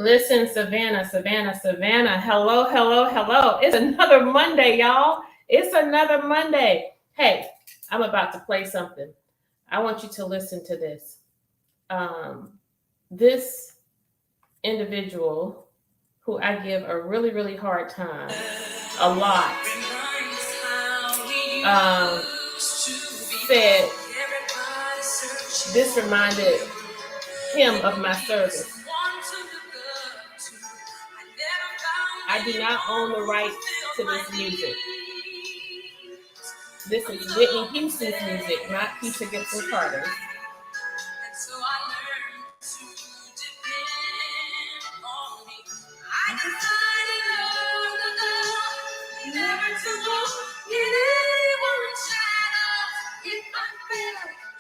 Listen, Savannah, Savannah, Savannah. Hello, hello, hello. It's another Monday, y'all. It's another Monday. Hey, I'm about to play something. I want you to listen to this. This individual who I give a really, really hard time, a lot, said this reminded him of my service. I do not own the rights to this music. This is Whitney Houston's music, not Keisha Gibson Carter's.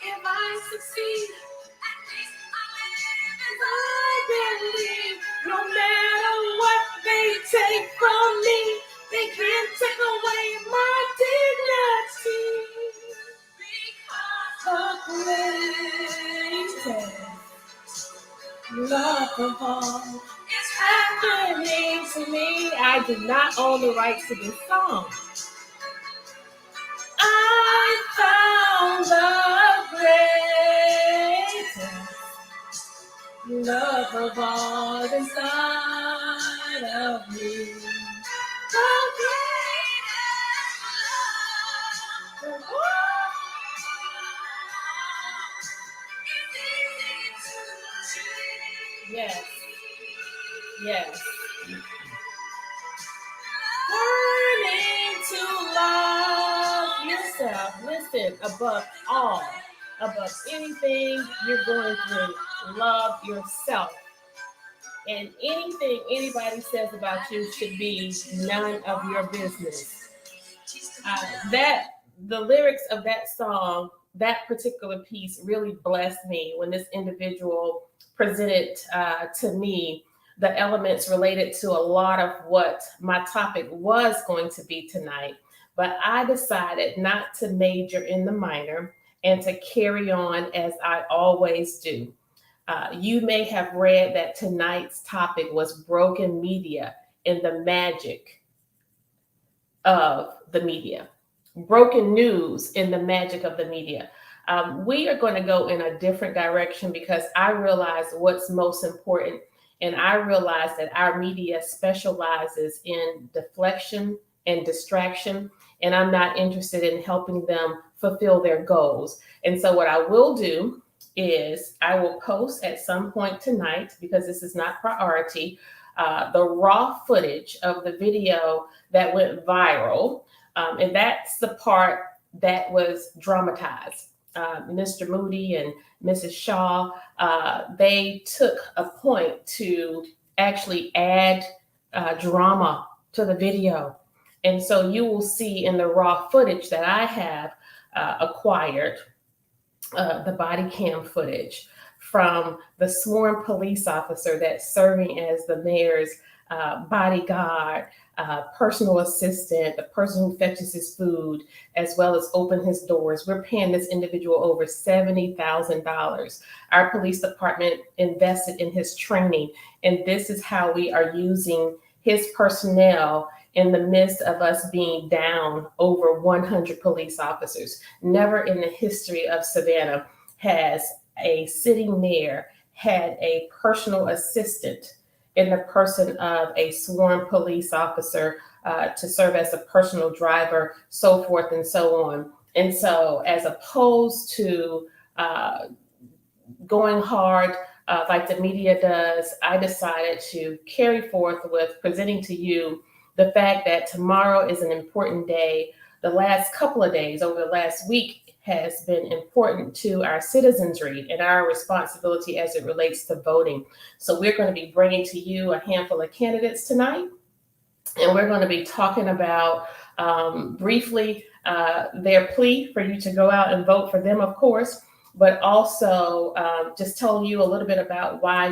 If I succeed, at least I live as I believe. No matter what they take from me, they can't take away my dignity. Because the greatest love of all is happening to me. I do not own the rights to this song. I found the greatest love of all inside of me. The greatest love of all is easy to. Yes. Yes. Learning to love yourself. Listen, above all, above anything you're going through, love yourself. And anything anybody says about you should be none of your business. The lyrics of that song, that particular piece really blessed me when this individual presented to me the elements related to a lot of what my topic was going to be tonight. But I decided not to major in the minor and to carry on as I always do. You may have read that tonight's topic was broken media and the magic of the media. Broken news in the magic of the media. We are going to go in a different direction because I realize what's most important. And I realize that our media specializes in deflection and distraction, and I'm not interested in helping them fulfill their goals. And so what I will do is I will post at some point tonight, because this is not priority, the raw footage of the video that went viral. And that's the part that was dramatized. Mr. Moody and Mrs. Shaw, they took a point to actually add drama to the video. And so you will see in the raw footage that I have acquired, the body cam footage from the sworn police officer that's serving as the mayor's bodyguard, personal assistant, the person who fetches his food, as well as open his doors. We're paying this individual over $70,000. Our police department invested in his training, and this is how we are using his personnel in the midst of us being down over 100 police officers. Never in the history of Savannah has a sitting mayor had a personal assistant in the person of a sworn police officer to serve as a personal driver, so forth and so on. And so as opposed to going hard like the media does, I decided to carry forth with presenting to you the fact that tomorrow is an important day. The last couple of days, over the last week, has been important to our citizenry and our responsibility as it relates to voting. So we're going to be bringing to you a handful of candidates tonight, and we're going to be talking about briefly their plea for you to go out and vote for them, of course, but also just telling you a little bit about why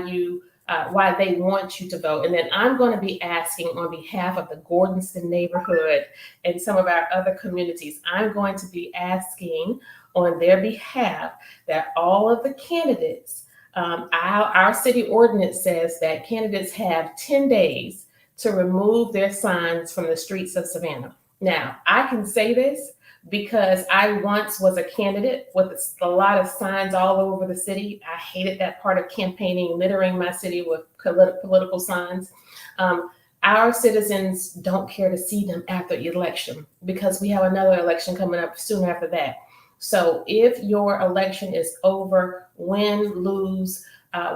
they want you to vote. And then I'm going to be asking on behalf of the Gordonston neighborhood and some of our other communities, I'm going to be asking on their behalf that all of the candidates Our city ordinance says that candidates have 10 days to remove their signs from the streets of Savannah. Now, I can say this because I once was a candidate with a lot of signs all over the city. I hated that part of campaigning, littering my city with political signs. Um, our citizens don't care to see them after the election because we have another election coming up soon after that. So if your election is over, win, lose,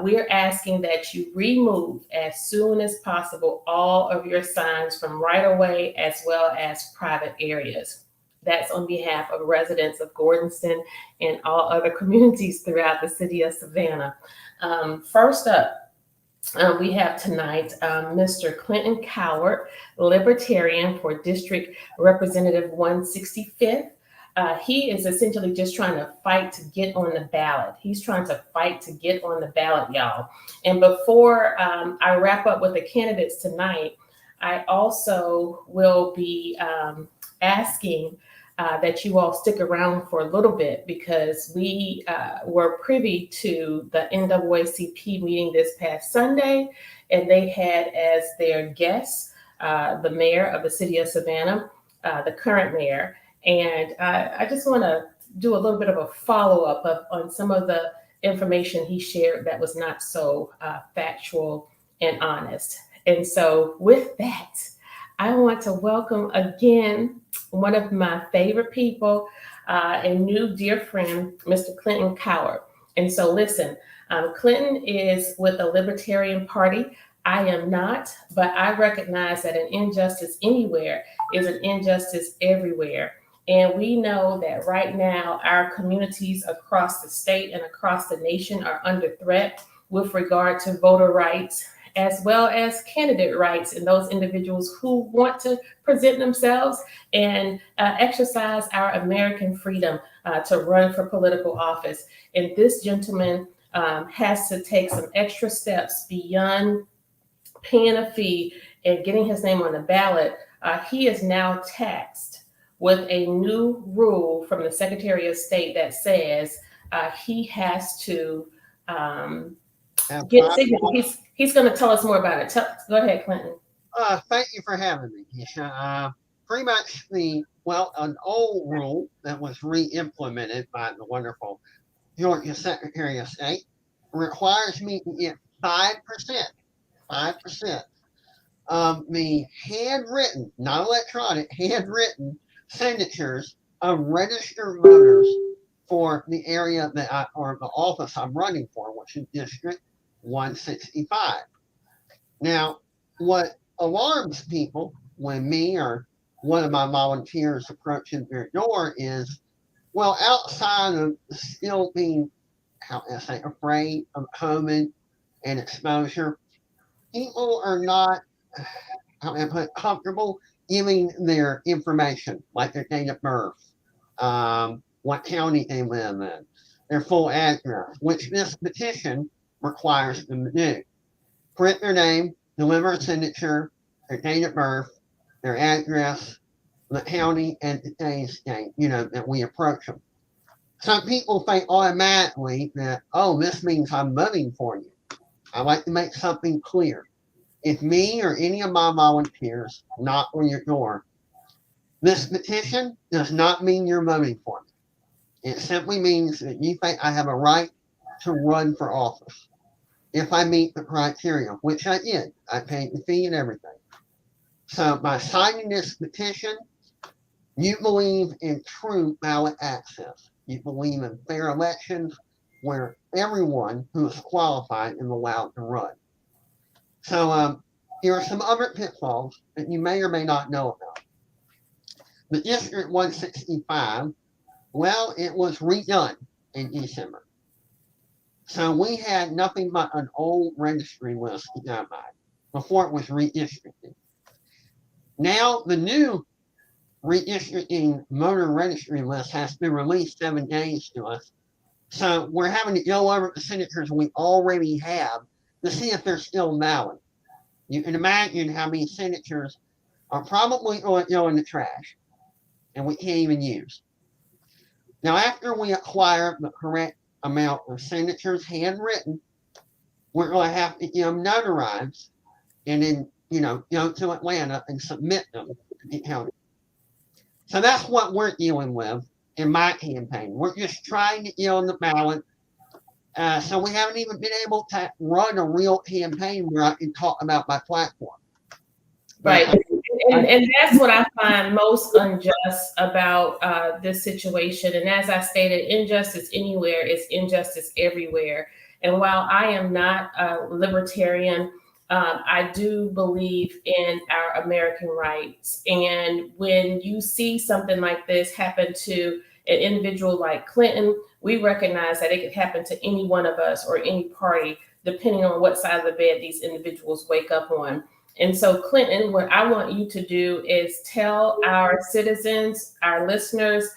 we're asking that you remove as soon as possible all of your signs from right of way as well as private areas. That's on behalf of residents of Gordonston and all other communities throughout the city of Savannah. First up, we have tonight Mr. Clinton Coward, Libertarian for District Representative 165th. He is essentially just trying to fight to get on the ballot. He's trying to fight to get on the ballot, y'all. And before I wrap up with the candidates tonight, I also will be asking that you all stick around for a little bit because we were privy to the NAACP meeting this past Sunday, and they had as their guests the mayor of the city of Savannah, the current mayor. And I just want to do a little bit of a follow-up on some of the information he shared that was not so factual and honest. And so with that, I want to welcome again one of my favorite people and new dear friend, Mr. Clinton Coward. And so listen, Clinton is with the Libertarian Party. I am not, but I recognize that an injustice anywhere is an injustice everywhere. And we know that right now, our communities across the state and across the nation are under threat with regard to voter rights, as well as candidate rights, and those individuals who want to present themselves and exercise our American freedom to run for political office. And this gentleman has to take some extra steps beyond paying a fee and getting his name on the ballot. He is now taxed with a new rule from the Secretary of State that says he has to get signatures. He's going to tell us more about it. Go ahead, Clinton. Thank you for having me, Kesha. Pretty much an old rule that was re-implemented by the wonderful Georgia Secretary of State requires me to get 5%, 5% of the handwritten, not electronic, handwritten signatures of registered voters for the area or the office I'm running for, which is District 165. Now, what alarms people when me or one of my volunteers approaching their door is, well, outside of still being, afraid of COVID and exposure, people are not, comfortable giving their information, like their date of birth, what county they live in, their full address, which this petition requires them to do. Print their name, deliver a signature, their date of birth, their address, the county, and today's date, that we approach them. Some people think automatically that, oh, this means I'm voting for you. I like to make something clear. If me or any of my volunteers knock on your door, this petition does not mean you're voting for me. It simply means that you think I have a right to run for office. If I meet the criteria, which I did, I paid the fee and everything. So by signing this petition, you believe in true ballot access. You believe in fair elections where everyone who is qualified is allowed to run. So here are some other pitfalls that you may or may not know about. The District 165, well, it was redone in December. So we had nothing but an old registry list to go by before it was redistricted. Now the new redistricting voter registry list has been released 7 days to us. So we're having to go over the signatures we already have to see if they're still valid. You can imagine how many signatures are probably going to go in the trash and we can't even use. Now, after we acquire the correct amount of signatures handwritten. We're going to have to get them notarized and then, go to Atlanta and submit them to the county. So that's what we're dealing with in my campaign. We're just trying to get on the ballot. So we haven't even been able to run a real campaign where I can talk about my platform. Right. And that's what I find most unjust about this situation. And as I stated, injustice anywhere is injustice everywhere. And while I am not a libertarian, I do believe in our American rights. And when you see something like this happen to an individual like Clinton, we recognize that it could happen to any one of us or any party, depending on what side of the bed these individuals wake up on. And so, Clinton, what I want you to do is tell our citizens, our listeners,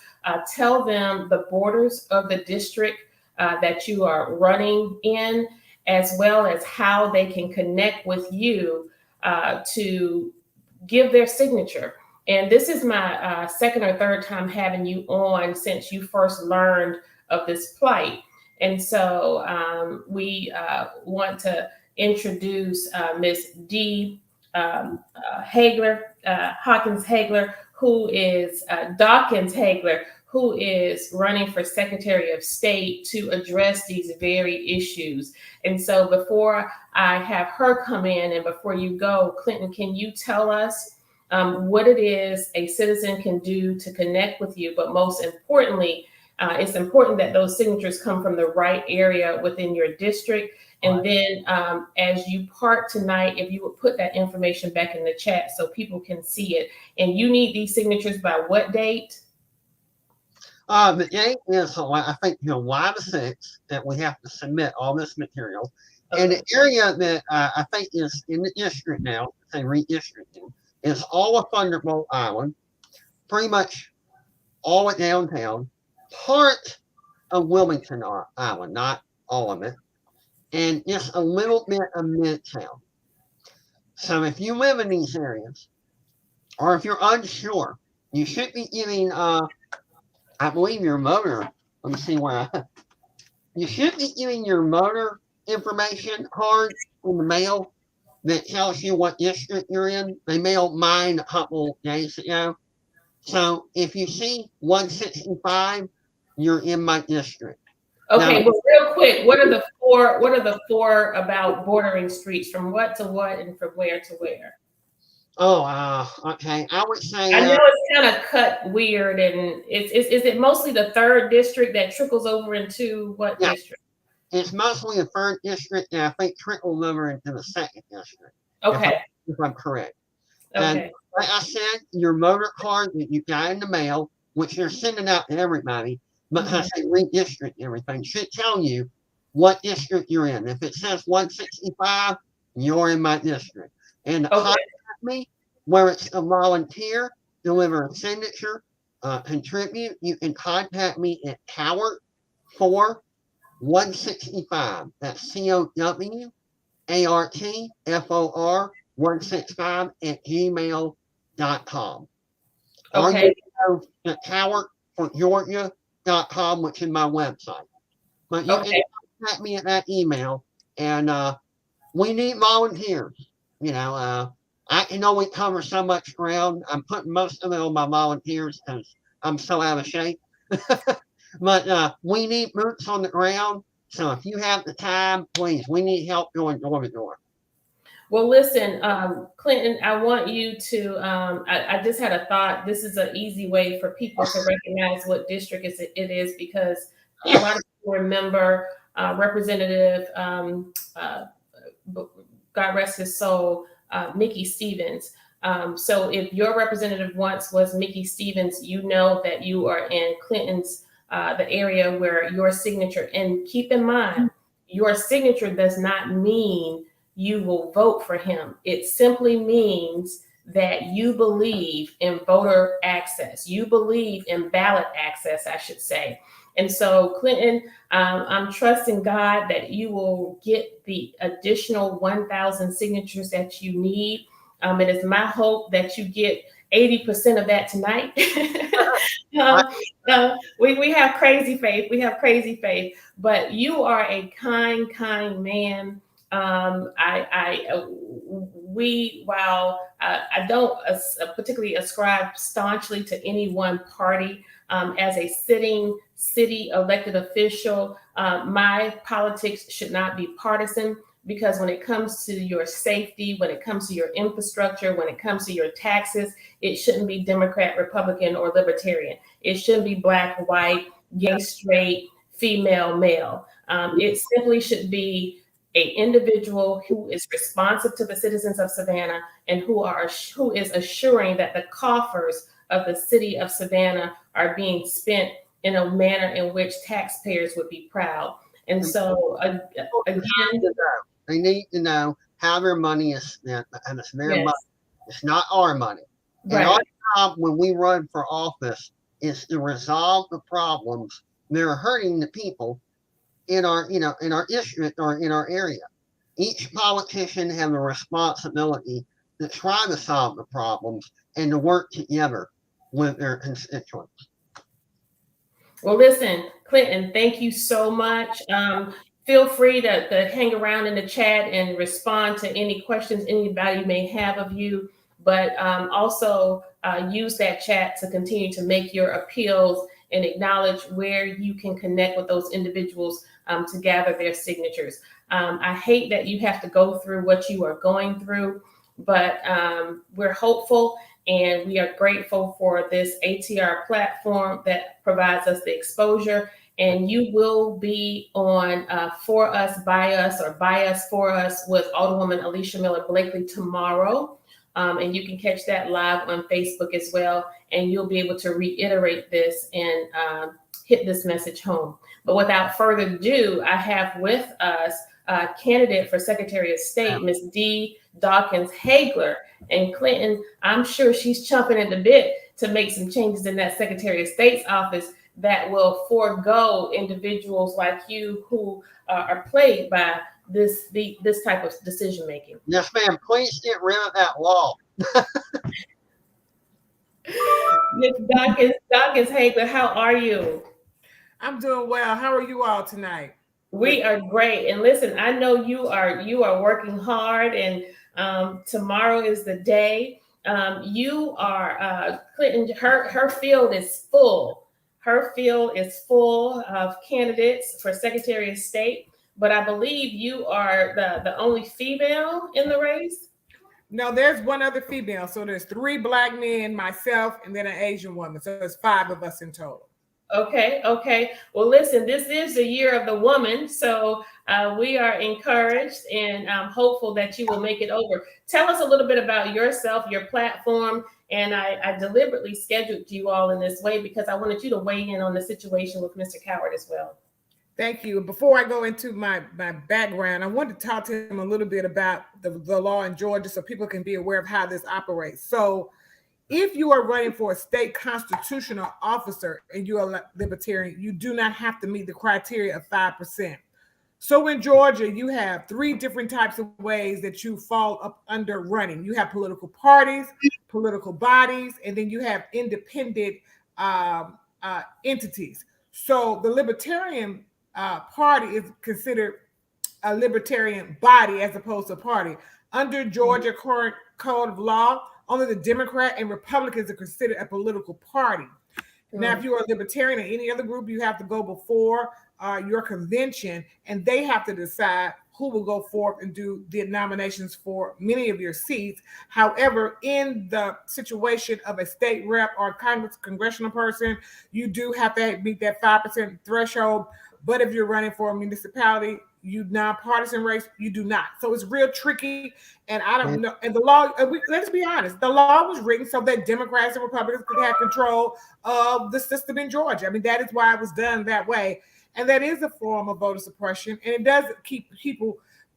tell them the borders of the district that you are running in, as well as how they can connect with you to give their signature. And this is my second or third time having you on since you first learned of this plight. And so we want to introduce Miss Dee Hagler, Hawkins Hagler, who is Dawkins Hagler, who is running for Secretary of State to address these very issues. And so before I have her come in and before you go, Clinton, can you tell us what it is a citizen can do to connect with you? But most importantly, it's important that those signatures come from the right area within your district. And then as you part tonight, if you would put that information back in the chat so people can see it. And you need these signatures by what date? The date is, I think, July the 6th that we have to submit all this material. Okay. And the area that I think is in the district now, say redistricting, is all of Thunderbolt Island, pretty much all of downtown, part of Wilmington Island, not all of it, and just a little bit of Midtown. So if you live in these areas, or if you're unsure, you should be giving, I believe your voter, let me see where you should be giving your voter information card in the mail that tells you what district you're in. They mailed mine a couple days ago. So if you see 165, you're in my district. Okay, well, real quick, what are the four about bordering streets from what to what and from where to where? Oh, okay. I would say I know it's kind of cut weird, and is it mostly the third district that trickles over into what district? It's mostly the third district, and I think trickles over into the second district. Okay. If I'm correct. Okay. And like I said, your voter card that you got in the mail, which they're sending out to everybody, but I say redistrict everything, should tell you what district you're in. If it says 165, you're in my district. And contact me, where it's a volunteer, deliver a signature, contribute, you can contact me at Cowart 165. That's COWARTFOR 165 at gmail.com. Or you can go to CowartForGeorgia.com, which is my website. But you can contact me at that email, and we need volunteers. I can only cover so much ground. I'm putting most of it on my volunteers because I'm so out of shape. But we need boots on the ground. So if you have the time, please, we need help going door to door. Well, listen, Clinton, I want you to, I just had a thought. This is an easy way for people to recognize what district it is, because a lot of people remember Representative, God rest his soul, Mickey Stevens. So if your representative once was Mickey Stevens, you know that you are in Clinton's, the area where your signature, and keep in mind, your signature does not mean you will vote for him. It simply means that you believe in voter access. You believe in ballot access, I should say. And so, Clinton, I'm trusting God that you will get the additional 1,000 signatures that you need. It is my hope that you get 80% of that tonight. I, We have crazy faith. We have crazy faith. But you are a kind man. While I don't particularly ascribe staunchly to any one party, as a sitting city elected official, my politics should not be partisan, because when it comes to your safety, when it comes to your infrastructure, when it comes to your taxes, it shouldn't be Democrat, Republican, or Libertarian. It shouldn't be black, white, gay, straight, female, male. It simply should be a individual who is responsive to the citizens of Savannah, and who is assuring that the coffers of the city of Savannah are being spent in a manner in which taxpayers would be proud. And so, again, they need to know how their money is spent, and it's their money. yes, It's not our money. And our right. job when we run for office is to resolve the problems that are hurting the people in our, in our district or in our area. Each politician has a responsibility to try to solve the problems and to work together with their constituents. Well, listen, Clinton, thank you so much. Feel free to hang around in the chat and respond to any questions anybody may have of you, but also use that chat to continue to make your appeals and acknowledge where you can connect with those individuals to gather their signatures. I hate that you have to go through what you are going through, but we're hopeful. And we are grateful for this ATR platform that provides us the exposure. And you will be on For Us, By Us, or By Us, For Us with Alderwoman Alicia Miller Blakely tomorrow. And you can catch that live on Facebook as well. And you'll be able to reiterate this and hit this message home. But without further ado, I have with us candidate for Secretary of State, Ms. D. Dawkins Hagler. And Clinton, I'm sure she's chomping at the bit to make some changes in that Secretary of State's office that will forego individuals like you who are plagued by this type of decision making. Yes, ma'am. Please get rid of that law. Ms. Dawkins Hagler, how are you? I'm doing well. How are you all tonight? We are great. And listen, I know you are working hard, and tomorrow is the day. You are Clinton. Her field is full. Her field is full of candidates for Secretary of State. But I believe you are the only female in the race. No, there's one other female. So there's 3 black men, myself, and then an Asian woman. So there's 5 of us in total. Okay. Well, listen, this is the year of the woman, so we are encouraged and hopeful that you will make it over. Tell us a little bit about yourself, your platform, and I deliberately scheduled you all in this way because I wanted you to weigh in on the situation with Mr. Coward as well. Thank you. Before I go into my background, I want to talk to him a little bit about the law in Georgia so people can be aware of how this operates. So if you are running for a state constitutional officer and you are libertarian, you do not have to meet the criteria of 5%. So in Georgia, you have 3 different types of ways that you fall up under running. You have political parties, political bodies, and then you have independent entities. So the Libertarian Party is considered a libertarian body as opposed to a party. Under Georgia current code of law, only the Democrat and Republicans are considered a political party. Now, if you are a libertarian or any other group, you have to go before your convention, and they have to decide who will go forth and do the nominations for many of your seats. However, in the situation of a state rep or congressional person, you do have to meet that 5% threshold. But if you're running for a municipality, you nonpartisan race, you do not. So it's real tricky. And I don't know. And the law, let's be honest, the law was written so that Democrats and Republicans could have control of the system in Georgia. I mean, that is why it was done that way. And that is a form of voter suppression. And it does keep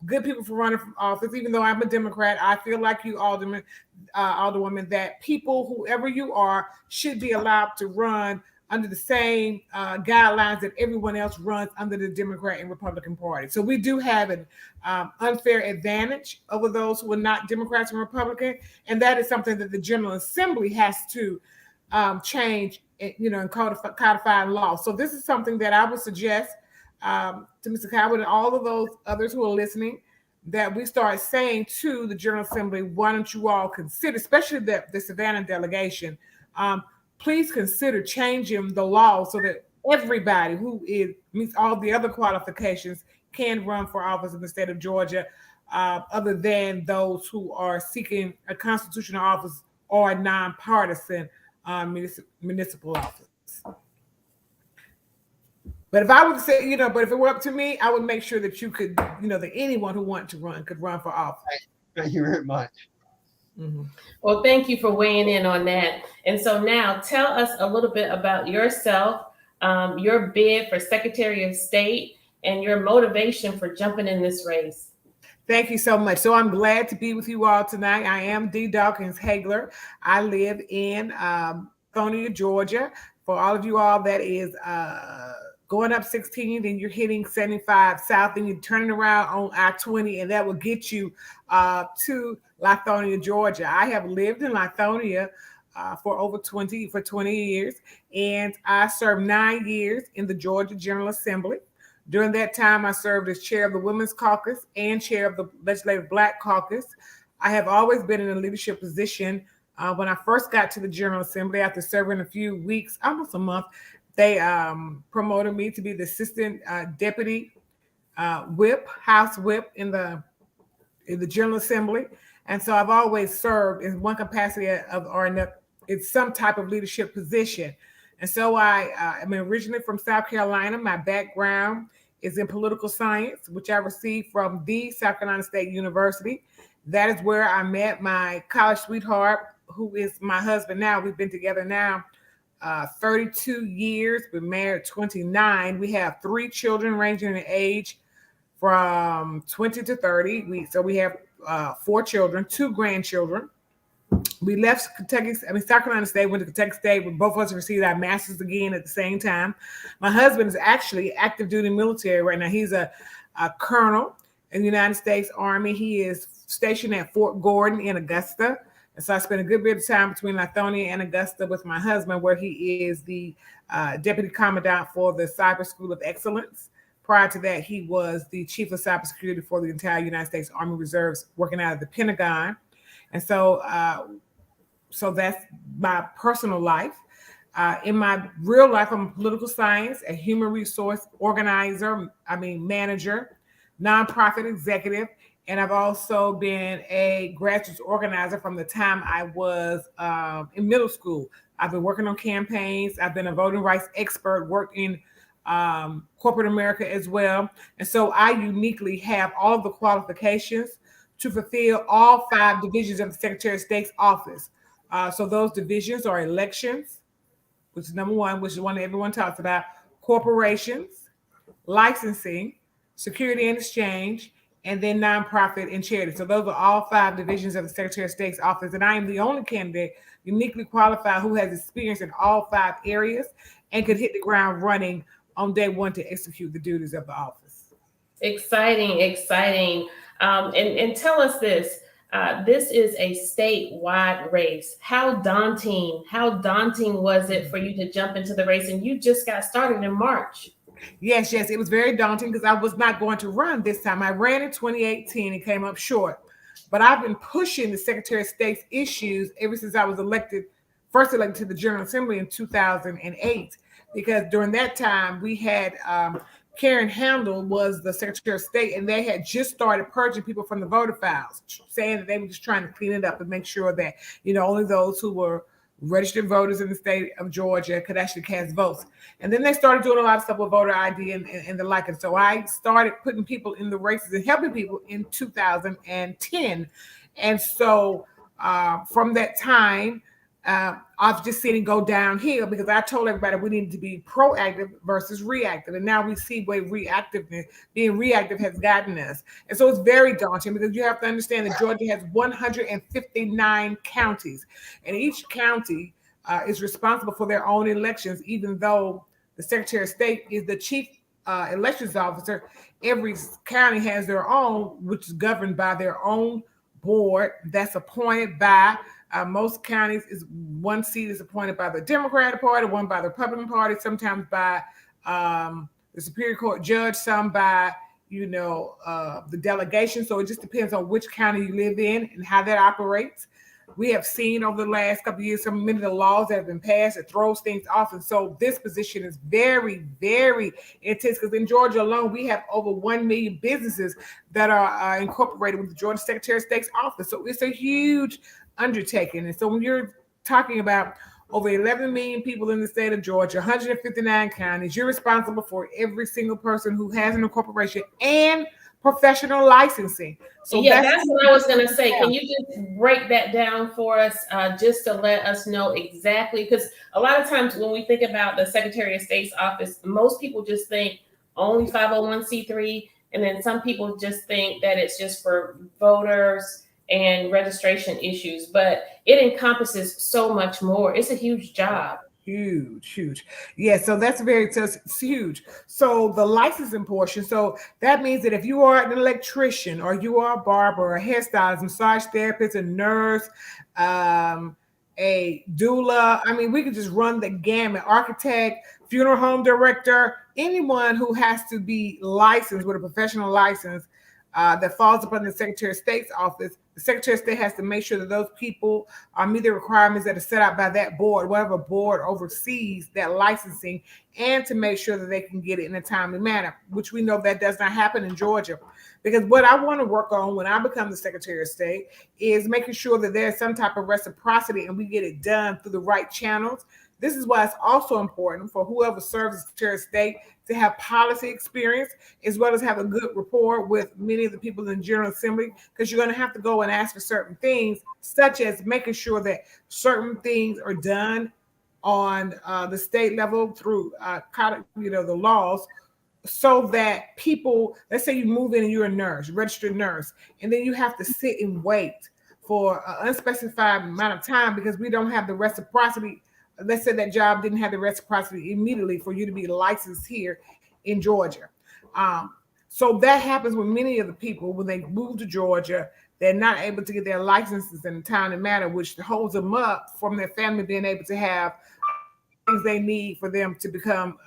good people from running from office. Even though I'm a Democrat, I feel like you, Alderwoman, that people, whoever you are, should be allowed to run under the same guidelines that everyone else runs under the Democrat and Republican Party. So we do have an unfair advantage over those who are not Democrats and Republican, and that is something that the General Assembly has to change, and codify in law. So this is something that I would suggest to Mr. Coward and all of those others who are listening, that we start saying to the General Assembly, why don't you all consider, especially the Savannah delegation, please consider changing the law so that everybody who meets all the other qualifications can run for office in the state of Georgia, other than those who are seeking a constitutional office or a nonpartisan municipal office. But if I would say, but if it were up to me, I would make sure that you could, that anyone who wanted to run could run for office. Thank you very much. Mm-hmm. Well, thank you for weighing in on that. And so now tell us a little bit about yourself, your bid for Secretary of State, and your motivation for jumping in this race. Thank you so much. So I'm glad to be with you all tonight. I am Dee Dawkins Hagler. I live in Lithonia, Georgia. For all of you all that is going up 16, then you're hitting 75 south, and you're turning around on I-20, and that will get you to Lithonia, Georgia. I have lived in Lithonia for 20 years, and I served 9 years in the Georgia General Assembly. During that time, I served as chair of the Women's Caucus and chair of the Legislative Black Caucus. I have always been in a leadership position. When I first got to the General Assembly, after serving a few weeks, almost a month, they promoted me to be the assistant deputy House Whip in the General Assembly. And so I've always served in one capacity in some type of leadership position. And so I'm originally from South Carolina. My background is in political science, which I received from the South Carolina State University. That is where I met my college sweetheart, who is my husband now. We've been together now 32 years. We're married 29. We have 3 children ranging in age from 20 to 30. We have 4 children, 2 grandchildren. We left South Carolina State, went to Kentucky State, where both of us received our masters again at the same time. My husband is actually active duty military right now. He's a colonel in the United States Army. He is stationed at Fort Gordon in Augusta. And so I spent a good bit of time between Lithonia and Augusta with my husband, where he is the deputy commandant for the Cyber School of Excellence. Prior to that, he was the chief of cybersecurity for the entire United States Army Reserves, working out of the Pentagon. And so that's my personal life. In my real life, I'm a political science, a human resource manager, nonprofit executive, and I've also been a grassroots organizer from the time I was in middle school. I've been working on campaigns. I've been a voting rights expert, worked in corporate America as well. And so I uniquely have all of the qualifications to fulfill all 5 divisions of the Secretary of State's office. So those divisions are elections, which is number 1, which is one that everyone talks about, corporations, licensing, security and exchange, and then nonprofit and charity. So those are all 5 divisions of the Secretary of State's office. And I am the only candidate uniquely qualified who has experience in all 5 areas and could hit the ground running on day 1 to execute the duties of the office. Exciting. And tell us this. This is a statewide race. How daunting was it for you to jump into the race? And you just got started in March. Yes, it was very daunting because I was not going to run this time. I ran in 2018 and came up short. But I've been pushing the Secretary of State's issues ever since I was first elected to the General Assembly in 2008, because during that time we had Karen Handel was the Secretary of State, and they had just started purging people from the voter files, saying that they were just trying to clean it up and make sure that, only those who were registered voters in the state of Georgia could actually cast votes. And then they started doing a lot of stuff with voter ID and the like. And so I started putting people in the races and helping people in 2010. And so from that time, I've just seen it go downhill because I told everybody we needed to be proactive versus reactive. And now we see where being reactive has gotten us. And so it's very daunting because you have to understand that Georgia has 159 counties. And each county is responsible for their own elections, even though the Secretary of State is the chief elections officer. Every county has their own, which is governed by their own board that's appointed by most counties. Is one seat is appointed by the Democratic Party, one by the Republican Party, sometimes by the Superior Court judge, some by the delegation. So it just depends on which county you live in and how that operates. We have seen over the last couple of years many of the laws that have been passed that throws things off. And so this position is very, very intense, because in Georgia alone, we have over 1 million businesses that are incorporated with the Georgia Secretary of State's office. So it's a huge undertaking. And so when you're talking about over 11 million people in the state of Georgia, 159 counties, you're responsible for every single person who has an incorporation and professional licensing. So yeah, that's what I was going to say. Can you just break that down for us, just to let us know exactly? Because a lot of times when we think about the Secretary of State's office, most people just think only 501c3, and then some people just think that it's just for voters and registration issues, but it encompasses so much more. It's a huge job. Huge. Yeah, so it's huge. So the licensing portion, so that means that if you are an electrician, or you are a barber, a hairstylist, massage therapist, a nurse, a doula, I mean, we could just run the gamut, architect, funeral home director, anyone who has to be licensed with a professional license that falls upon the Secretary of State's office. The Secretary of State has to make sure that those people meet the requirements that are set out by that board, whatever board oversees that licensing, and to make sure that they can get it in a timely manner, which we know that does not happen in Georgia. Because what I want to work on when I become the Secretary of State is making sure that there's some type of reciprocity and we get it done through the right channels. This is why it's also important for whoever serves as Secretary of State to have policy experience, as well as have a good rapport with many of the people in the General Assembly, because you're going to have to go and ask for certain things, such as making sure that certain things are done on the state level through the laws, so that people, let's say you move in and you're a nurse, registered nurse, and then you have to sit and wait for an unspecified amount of time because we don't have the reciprocity. Let's say that job didn't have the reciprocity immediately for you to be licensed here in Georgia. So that happens with many of the people when they move to Georgia. They're not able to get their licenses in a timely manner, which holds them up from their family being able to have things they need for them to become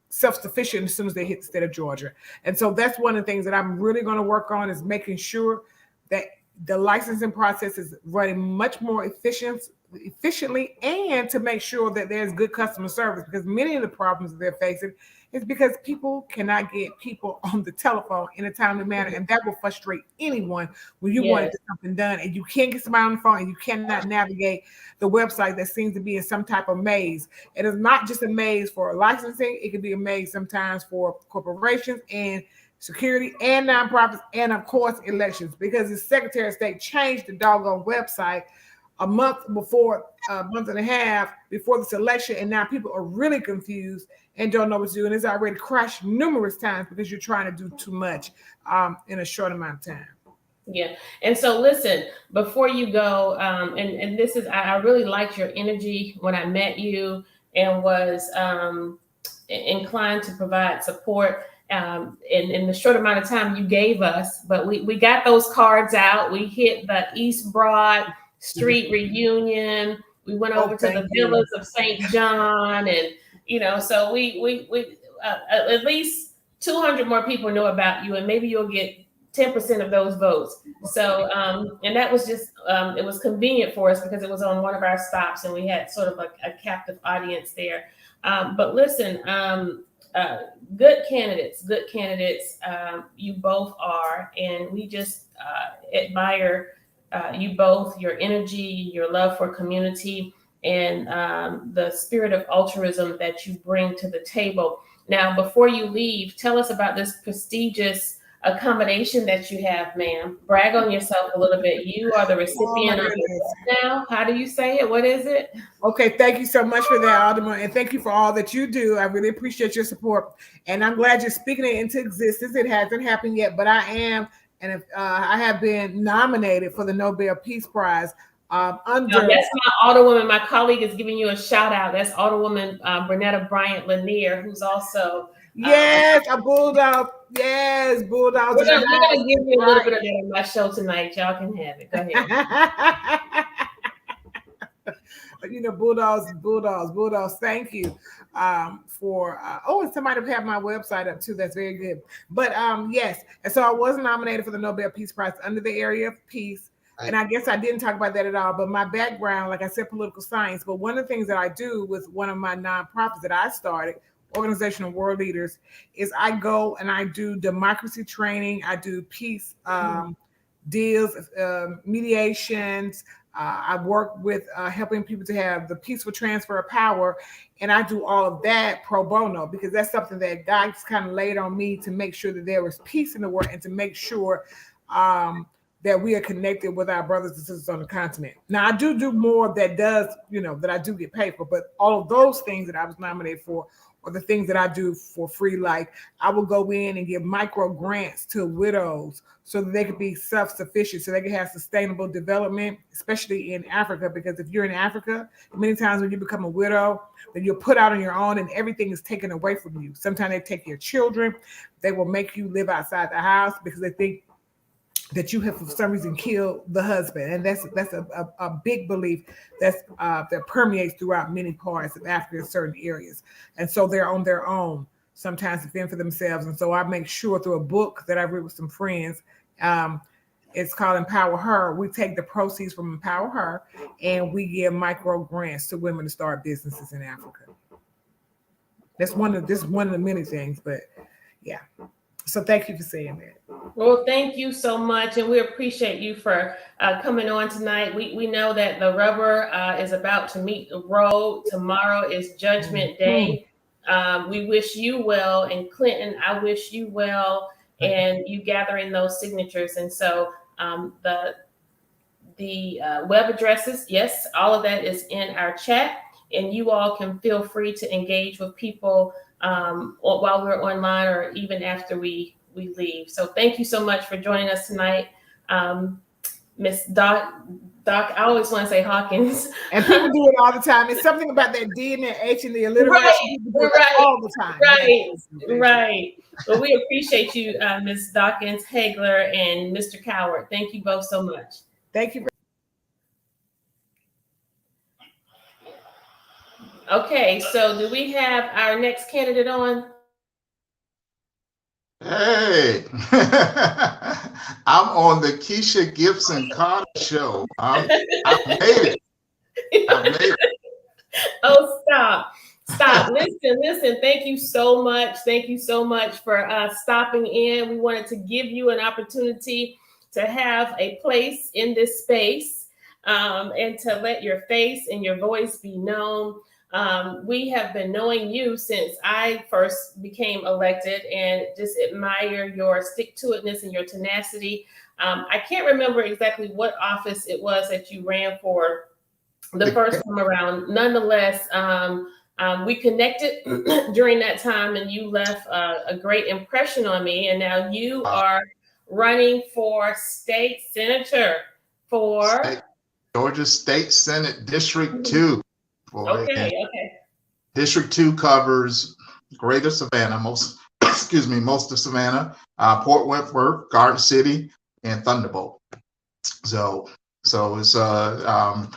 self-sufficient as soon as they hit the state of Georgia. And so that's one of the things that I'm really going to work on, is making sure that the licensing process is running much more efficiently, and to make sure that there's good customer service, because many of the problems that they're facing is because people cannot get people on the telephone in a timely manner, and that will frustrate anyone when you want to get something done and you can't get somebody on the phone and you cannot navigate the website that seems to be in some type of maze. It is not just a maze for licensing, it could be a maze sometimes for corporations and security and nonprofits, and of course elections, because the Secretary of State changed the doggone website a month and a half before this election, and now people are really confused and don't know what to do, and it's already crashed numerous times because you're trying to do too much in a short amount of time. Yeah. And so listen, before you go, and this is, I really liked your energy when I met you and was inclined to provide support in the short amount of time you gave us. But we got those cards out. We hit the East Broad Street reunion. We went over to the villas of St. John, and so we at least 200 more people know about you, and maybe you'll get 10% of those votes. So and that was just it was convenient for us because it was on one of our stops, and we had sort of a captive audience there. But listen, good candidates. You both are, and we just admire you both, your energy, your love for community, and the spirit of altruism that you bring to the table. Now, before you leave, tell us about this prestigious accommodation that you have, ma'am. Brag on yourself a little bit. You are the recipient of it now. How do you say it? What is it? Okay, thank you so much for that, Alderman, and thank you for all that you do. I really appreciate your support, and I'm glad you're speaking it into existence. It hasn't happened yet, but I am. And I have been nominated for the Nobel Peace Prize Now, under. that's my Alderwoman. My colleague is giving you a shout out. That's Alderwoman Bernetta Bryant Lanier, who's also. Yes, a bulldog. Yes, bulldogs. We're gonna give you a little Right. bit of that on my show tonight. Y'all can have it. Go ahead. You know, bulldogs. Thank you for. And somebody have my website up too. That's very good. But yes, and so I was nominated for the Nobel Peace Prize under the area of peace. Right. And I guess I didn't talk about that at all. But my background, like I said, political science. But one of the things that I do with one of my nonprofits that I started, Organization of World Leaders, is I go and I do democracy training. I do peace deals, mediations. I work with helping people to have the peaceful transfer of power. And I do all of that pro bono because that's something that God just kind of laid on me to make sure that there was peace in the world and to make sure that we are connected with our brothers and sisters on the continent. Now, I do more that does, that I do get paid for, but all of those things that I was nominated for or the things that I do for free, like I will go in and give micro grants to widows so that they could be self-sufficient, so they can have sustainable development, especially in Africa. Because if you're in Africa, many times when you become a widow, then you're put out on your own and everything is taken away from you. Sometimes they take your children. They will make you live outside the house because they think that you have for some reason killed the husband. And that's a big belief that permeates throughout many parts of Africa in certain areas. And so they're on their own sometimes to fend for themselves. And so I make sure through a book that I read with some friends, it's called Empower Her. We take the proceeds from Empower Her and we give micro grants to women to start businesses in Africa. That's one of the many things, but yeah. So thank you for saying that. Well, thank you so much, and we appreciate you for coming on tonight. We know that the rubber is about to meet the road. Tomorrow is Judgment Day. We wish you well, and Clinton, I wish you well, and you gathering those signatures. And so the web addresses, yes, all of that is in our chat, and you all can feel free to engage with people while we're online or even after we leave. So thank you so much for joining us tonight. Miss Doc, I always want to say Hawkins. And people do it all the time. It's something about that D and the H and the alliteration. Right, all the time. Right. Well, we appreciate you, Ms. Dawkins, Hagler, and Mr. Coward. Thank you both so much. Thank you. Okay, so do we have our next candidate on? Hey, I'm on the Kesha Gibson Carter show. I made it. Oh, stop. Listen. Thank you so much. Thank you so much for stopping in. We wanted to give you an opportunity to have a place in this space and to let your face and your voice be known. We have been knowing you since I first became elected and just admire your stick-to-itness and your tenacity. I can't remember exactly what office it was that you ran for the first time around. Nonetheless, we connected during that time and you left a great impression on me. And now you are running for state senator for Georgia State Senate District 2. Okay. District 2 covers Greater Savannah, most of Savannah, Port Wentworth, Garden City, and Thunderbolt. So it's a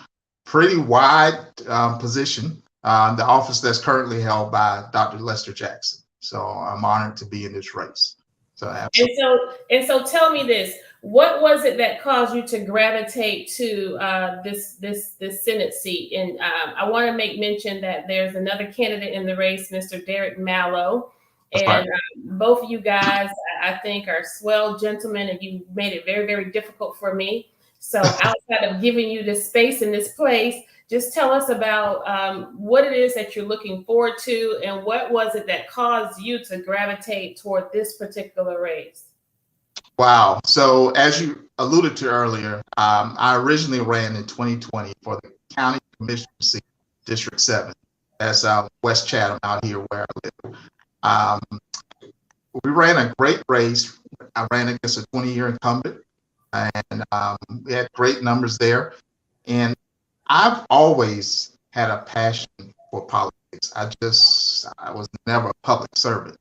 pretty wide position. The office that's currently held by Dr. Lester Jackson. So I'm honored to be in this race. And so tell me this. What was it that caused you to gravitate to this Senate seat? And I want to make mention that there's another candidate in the race, Mr. Derek Mallow. And both of you guys, I think, are swell gentlemen, and you made it very, very difficult for me. So outside of giving you this space in this place, just tell us about what it is that you're looking forward to, and what was it that caused you to gravitate toward this particular race? Wow. So as you alluded to earlier, I originally ran in 2020 for the county commissioner seat, District 7. That's West Chatham out here where I live. We ran a great race. I ran against a 20-year incumbent, and we had great numbers there. And I've always had a passion for politics. I was never a public servant.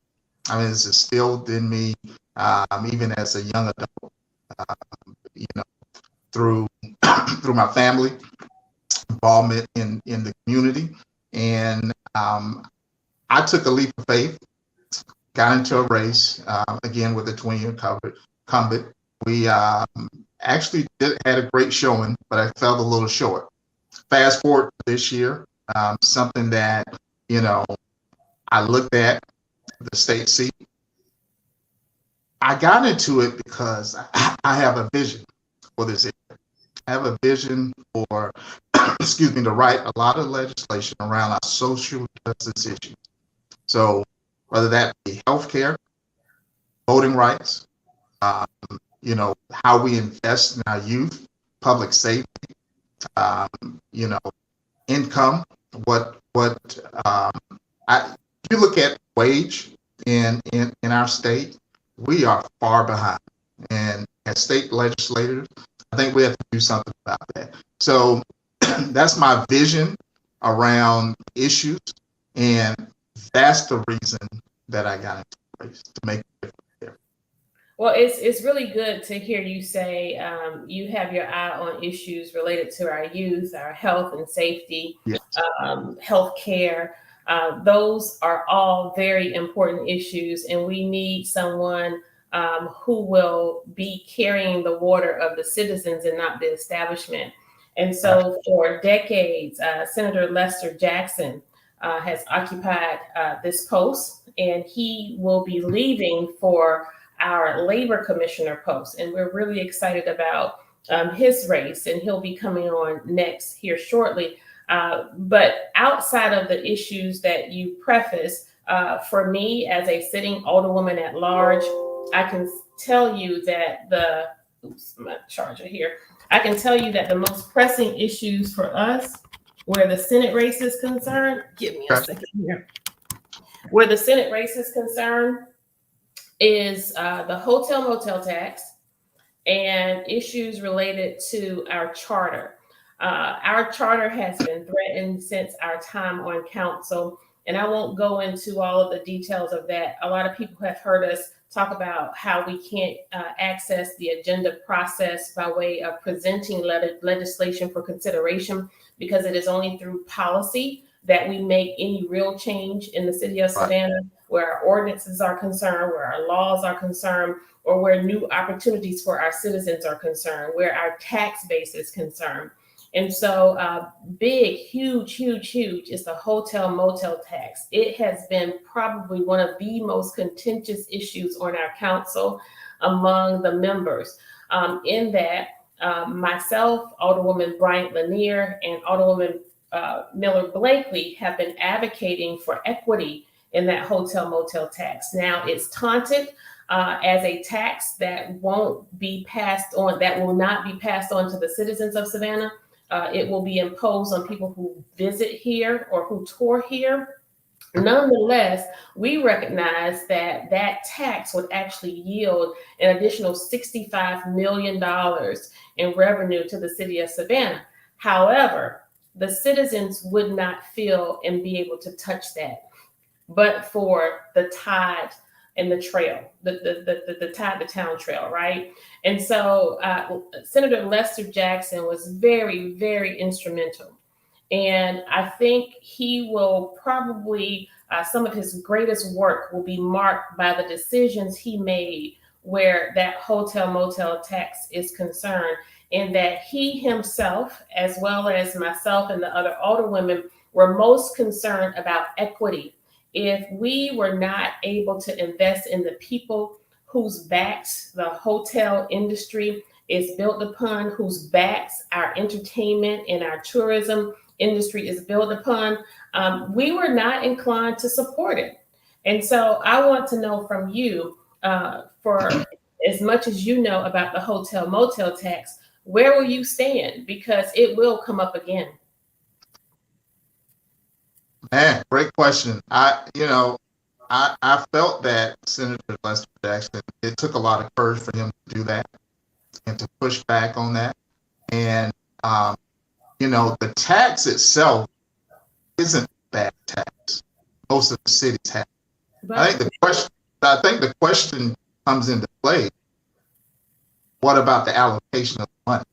I mean, it's instilled in me, even as a young adult, you know, through through my family involvement in the community. And I took a leap of faith, got into a race, again with a twin-year incumbent. We actually had a great showing, but I fell a little short. Fast forward to this year, something that, you know, I looked at the state seat. I got into it because I have a vision for this area. I have a vision for, excuse me, to write a lot of legislation around our social justice issues. So whether that be healthcare, voting rights, you know, how we invest in our youth, public safety, you know, income, if you look at wage in our state, we are far behind. And as state legislators, I think we have to do something about that. So that's my vision around issues, and that's the reason that I got into the race, to make a difference there. Well, it's really good to hear you say you have your eye on issues related to our youth, our health and safety, Yes. Health care. Those are all very important issues, and we need someone who will be carrying the water of the citizens and not the establishment. And so for decades, Senator Lester Jackson has occupied this post, and he will be leaving for our labor commissioner post. And we're really excited about his race, and he'll be coming on next here shortly. But outside of the issues that you preface, for me as a sitting alderwoman at large, I can tell you that my charger here. I can tell you that the most pressing issues for us, where the Senate race is concerned, give me a second here. Where the Senate race is concerned is the hotel motel tax and issues related to our charter. Our charter has been threatened since our time on council, and I won't go into all of the details of that. A lot of people have heard us talk about how we can't access the agenda process by way of presenting legislation for consideration, because it is only through policy that we make any real change in the city of Savannah, where our ordinances are concerned, where our laws are concerned, or where new opportunities for our citizens are concerned, where our tax base is concerned. And so big, huge is the hotel motel tax. It has been probably one of the most contentious issues on our council among the members. In that, myself, Alderwoman Bryant Lanier, and Alderwoman Miller Blakely have been advocating for equity in that hotel motel tax. Now it's taunted as a tax that won't be passed on, that will not be passed on to the citizens of Savannah. It will be imposed on people who visit here or who tour here. Nonetheless, we recognize that that tax would actually yield an additional $65 million in revenue to the city of Savannah. However, the citizens would not feel and be able to touch that, but for the tide and the trail, the Tide to Town trail, right? And so Senator Lester Jackson was very, very instrumental. And I think he will probably, some of his greatest work will be marked by the decisions he made where that hotel motel tax is concerned, and that he himself, as well as myself and the other alderwomen, were most concerned about equity. If we were not able to invest in the people whose backs the hotel industry is built upon, whose backs our entertainment and our tourism industry is built upon, we were not inclined to support it. And so I want to know from you, for as much as you know about the hotel motel tax, where will you stand? Because it will come up again. Man, great question. I felt that Senator Lester Jackson, it took a lot of courage for him to do that and to push back on that. And you know, the tax itself isn't bad tax. Most of the cities have. I think the question comes into play. What about the allocation of money?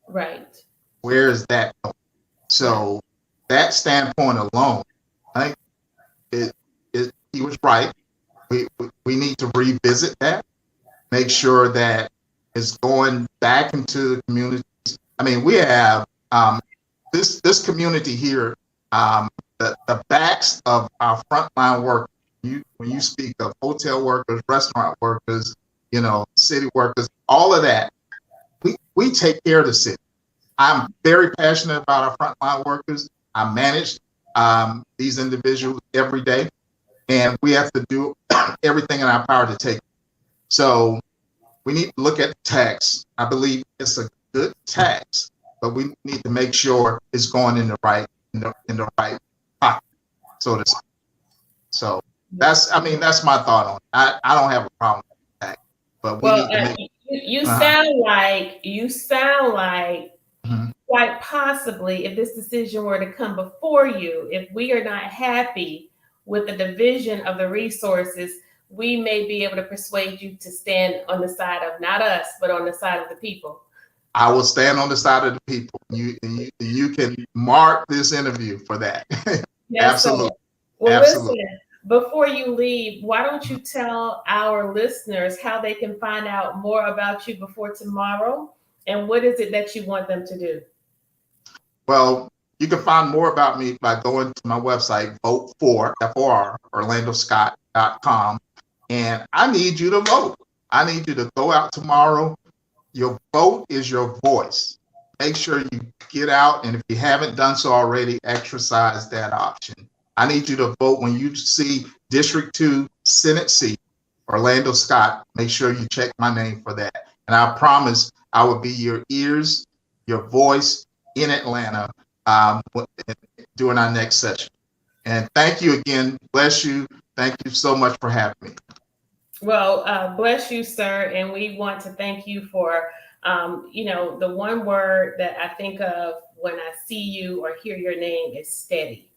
Right. Where is that going? So that standpoint alone, I think he was right. We need to revisit that, make sure that it's going back into the community. I mean, we have this community here, the backs of our frontline workers. When you speak of hotel workers, restaurant workers, you know, city workers, all of that, we take care of the city. I'm very passionate about our frontline workers. I manage these individuals every day, and we have to do everything in our power to take. So we need to look at the tax. I believe it's a good tax, but we need to make sure it's going in the right right pocket, so to speak. So that's my thought on it. I don't have a problem with that, but we need to make. You sound like Mhm. quite possibly, if this decision were to come before you, if we are not happy with the division of the resources, we may be able to persuade you to stand on the side of not us, but on the side of the people. I will stand on the side of the people. You can mark this interview for that. Yes, Absolutely. sir. Well, Absolutely. listen, before you leave, why don't you tell our listeners how they can find out more about you before tomorrow, and what is it that you want them to do? Well, you can find more about me by going to my website, vote for FOR, orlandoscott.com. And I need you to vote. I need you to go out tomorrow. Your vote is your voice. Make sure you get out, and if you haven't done so already, exercise that option. I need you to vote when you see District 2 Senate seat, Orlando Scott. Make sure you check my name for that. And I promise I will be your ears, your voice in Atlanta during our next session. And thank you again. Bless you. Thank you so much for having me. Well, bless you, sir. And we want to thank you for, the one word that I think of when I see you or hear your name is steady.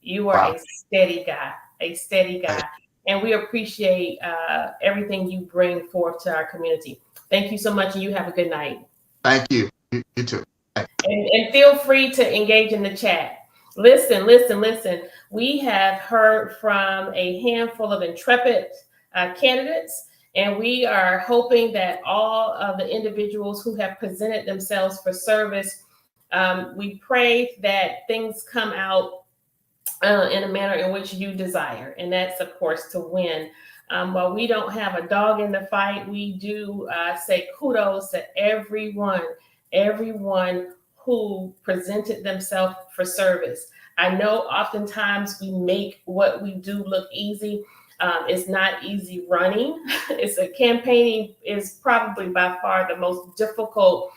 You are a steady guy. And we appreciate everything you bring forth to our community. Thank you so much. And you have a good night. Thank you. You too. And feel free to engage in the chat. Listen. We have heard from a handful of intrepid candidates, and we are hoping that all of the individuals who have presented themselves for service, we pray that things come out in a manner in which you desire, and that's of course to win. While we don't have a dog in the fight, we do say kudos to everyone who presented themselves for service. I know oftentimes we make what we do look easy. It's not easy running. Campaigning is probably by far the most difficult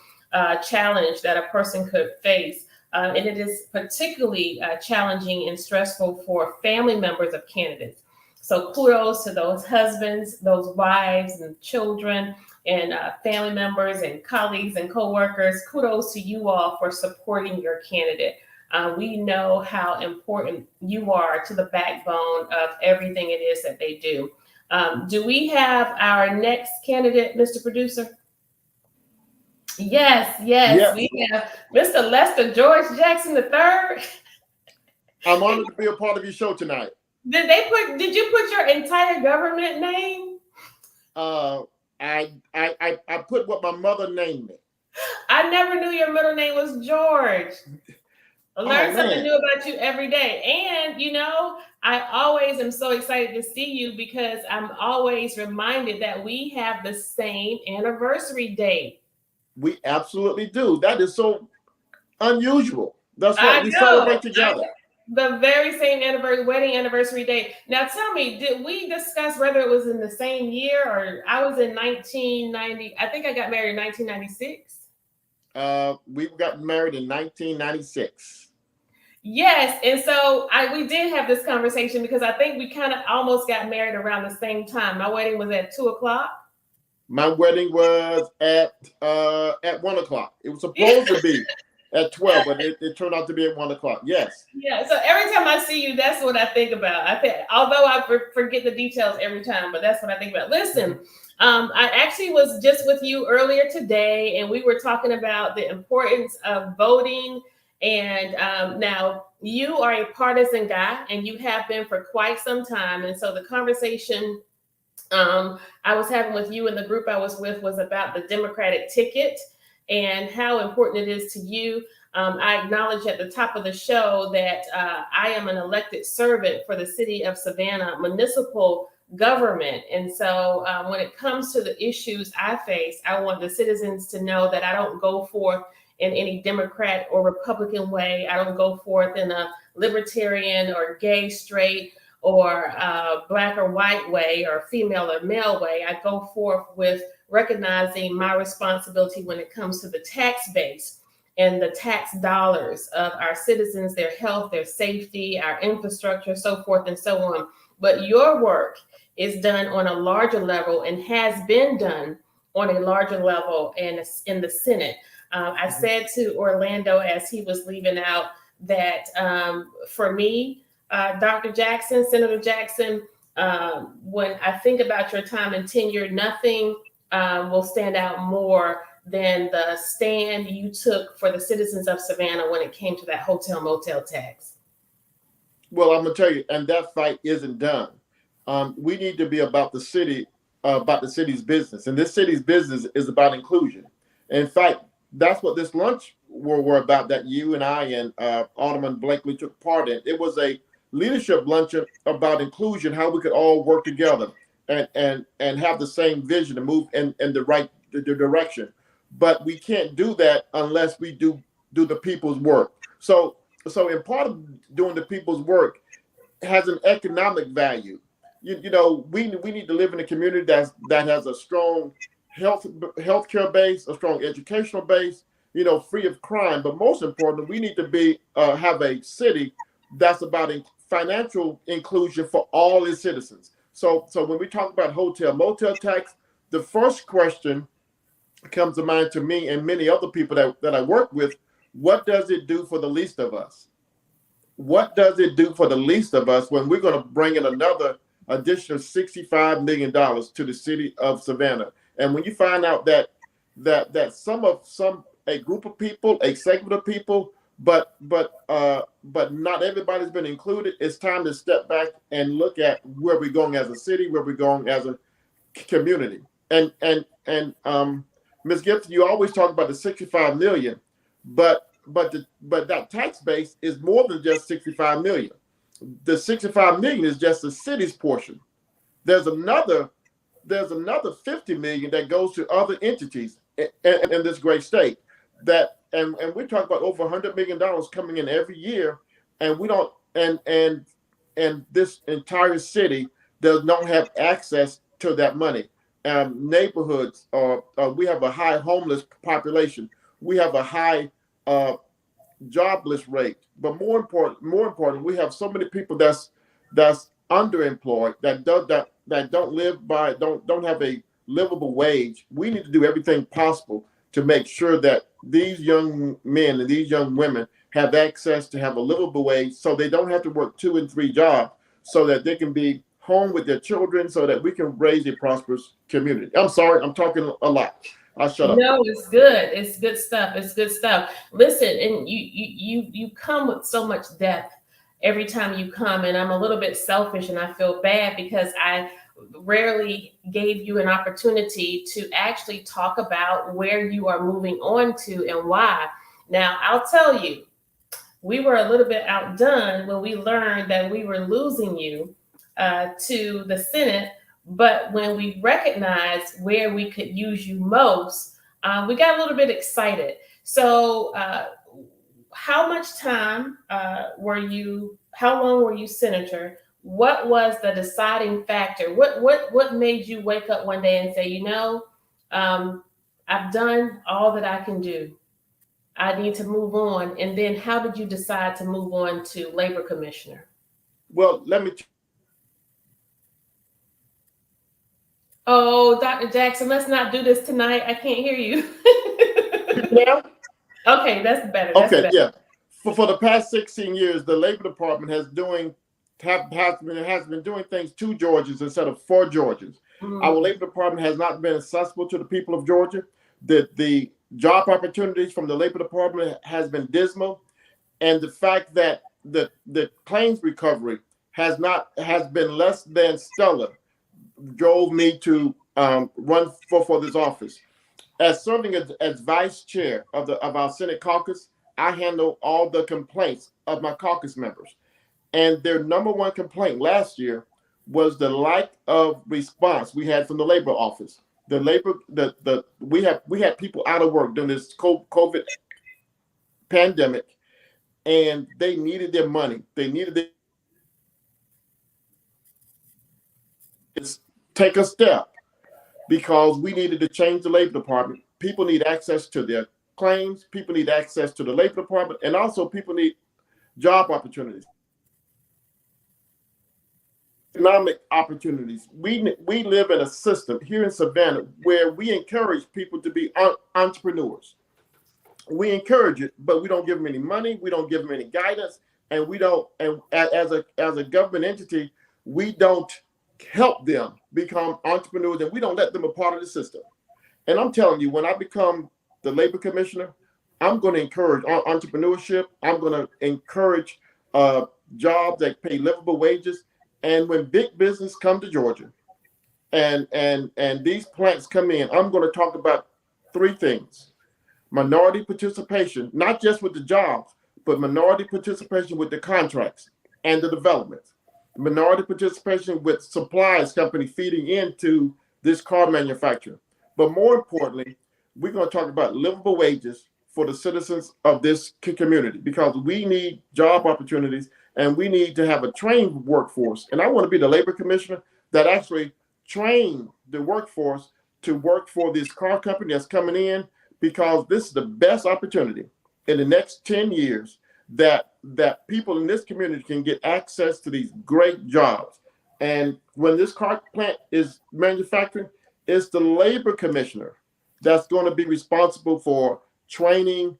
challenge that a person could face. And it is particularly challenging and stressful for family members of candidates. So kudos to those husbands, those wives and children and family members and colleagues and coworkers. Kudos to you all for supporting your candidate. We know how important you are to the backbone of everything it is that they do. Do we have our next candidate, Mr. Producer? Yes, we have Mr. Lester George Jackson III. I'm honored to be a part of your show tonight. Did you put your entire government name? I put what my mother named me. I never knew your middle name was George. I learn something new about you every day. And, I always am so excited to see you because I'm always reminded that we have the same anniversary date. We absolutely do. That is so unusual. That's what we celebrate together. The very same wedding anniversary date. Now tell me, did we discuss whether it was in the same year or I was in 1990? I think I got married in 1996. We got married in 1996. Yes, and so we did have this conversation because I think we kind of almost got married around the same time. My wedding was at 2:00. My wedding was at 1:00. It was supposed to be at 12, but it turned out to be at 1 o'clock. Yes. Yeah. So every time I see you, that's what I think about. Although I forget the details every time, but that's what I think about. Listen, I actually was just with you earlier today, and we were talking about the importance of voting. And now you are a partisan guy, and you have been for quite some time. And so the conversation I was having with you and the group I was with was about the Democratic ticket and how important it is to you. I acknowledge at the top of the show that I am an elected servant for the city of Savannah municipal government. And so when it comes to the issues I face, I want the citizens to know that I don't go forth in any Democrat or Republican way. I don't go forth in a libertarian or gay, straight, or black or white way, or female or male way. I go forth with recognizing my responsibility when it comes to the tax base and the tax dollars of our citizens, their health, their safety, our infrastructure, so forth and so on. But your work is done on a larger level and has been done on a larger level in the Senate. I said to Orlando as he was leaving out that for me, Dr. Jackson, Senator Jackson, when I think about your time and tenure, nothing will stand out more than the stand you took for the citizens of Savannah when it came to that hotel motel tax. Well, I'm gonna tell you, and that fight isn't done. We need to be about the city, about the city's business, and this city's business is about inclusion. In fact, that's what this lunch were about that you and I and Alderman Blakely took part in. It was a leadership luncheon about inclusion, how we could all work together and have the same vision to move in the right direction. But we can't do that unless we do the people's work. So in part of doing the people's work has an economic value. You know, we need to live in a community that has a strong healthcare base, a strong educational base, you know, free of crime. But most importantly, we need to have a city that's about financial inclusion for all its citizens. So when we talk about hotel motel tax, the first question comes to mind to me and many other people that I work with: what does it do for the least of us? What does it do for the least of us when we're going to bring in another additional $65 million to the city of Savannah? And when you find out that a group of people, a segment of people, but not everybody's been included, it's time to step back and look at where we're going as a city, where we're going as a community. And Ms. Gibson, you always talk about the 65 million, but that tax base is more than just 65 million. The 65 million is just the city's portion. There's another 50 million that goes to other entities in this great state. And we're talking about over $100 million coming in every year, and we don't and this entire city does not have access to that money. Neighborhoods, we have a high homeless population. We have a high jobless rate. But more important, we have so many people that's underemployed, that don't have a livable wage. We need to do everything possible to make sure that these young men and these young women have access to have a livable wage, so they don't have to work 2 and 3 jobs, so that they can be home with their children, so that we can raise a prosperous community. I'm sorry, I'm talking a lot. I'll shut up. No, it's good. It's good stuff. It's good stuff. Listen, and you come with so much depth every time you come, and I'm a little bit selfish, and I feel bad because I rarely gave you an opportunity to actually talk about where you are moving on to and why. Now, I'll tell you, we were a little bit outdone when we learned that we were losing you to the Senate. But when we recognized where we could use you most, we got a little bit excited. So how much time how long were you senator? What was the deciding factor? What made you wake up one day and say, you know, I've done all that I can do. I need to move on. And then how did you decide to move on to labor commissioner? Well, let me. Oh, Dr. Jackson, let's not do this tonight. I can't hear you. Now? Okay, that's better. That's Okay, better. yeah. For the past 16 years, the Labor Department has been doing things to Georgians instead of for Georgians. Our Mm. Labor Department has not been accessible to the people of Georgia. The job opportunities from the Labor Department has been dismal, and the fact that the claims recovery has been less than stellar drove me to run for this office. As serving as vice chair of our Senate caucus, I handle all the complaints of my caucus members. And their number one complaint last year was the lack of response we had from the labor office. We had people out of work during this COVID pandemic, and they needed their money. They needed to take a step because we needed to change the Labor Department. People need access to their claims. People need access to the Labor Department, and also people need job opportunities, economic opportunities. We live in a system here in Savannah where we encourage people to be entrepreneurs. We encourage it, but we don't give them any money. We don't give them any guidance, and we don't. And as a government entity, we don't help them become entrepreneurs, and we don't let them a part of the system. And I'm telling you, when I become the labor commissioner, I'm going to encourage entrepreneurship. I'm going to encourage jobs that pay livable wages. And when big business come to Georgia, and these plants come in, I'm going to talk about three things: minority participation, not just with the jobs, but minority participation with the contracts and the developments. Minority participation with supplies company feeding into this car manufacturer. But more importantly, we're going to talk about livable wages for the citizens of this community, because we need job opportunities and we need to have a trained workforce. And I want to be the labor commissioner that actually train the workforce to work for this car company that's coming in, because this is the best opportunity in the next 10 years that people in this community can get access to these great jobs. And when this car plant is manufacturing, it's the labor commissioner that's going to be responsible for training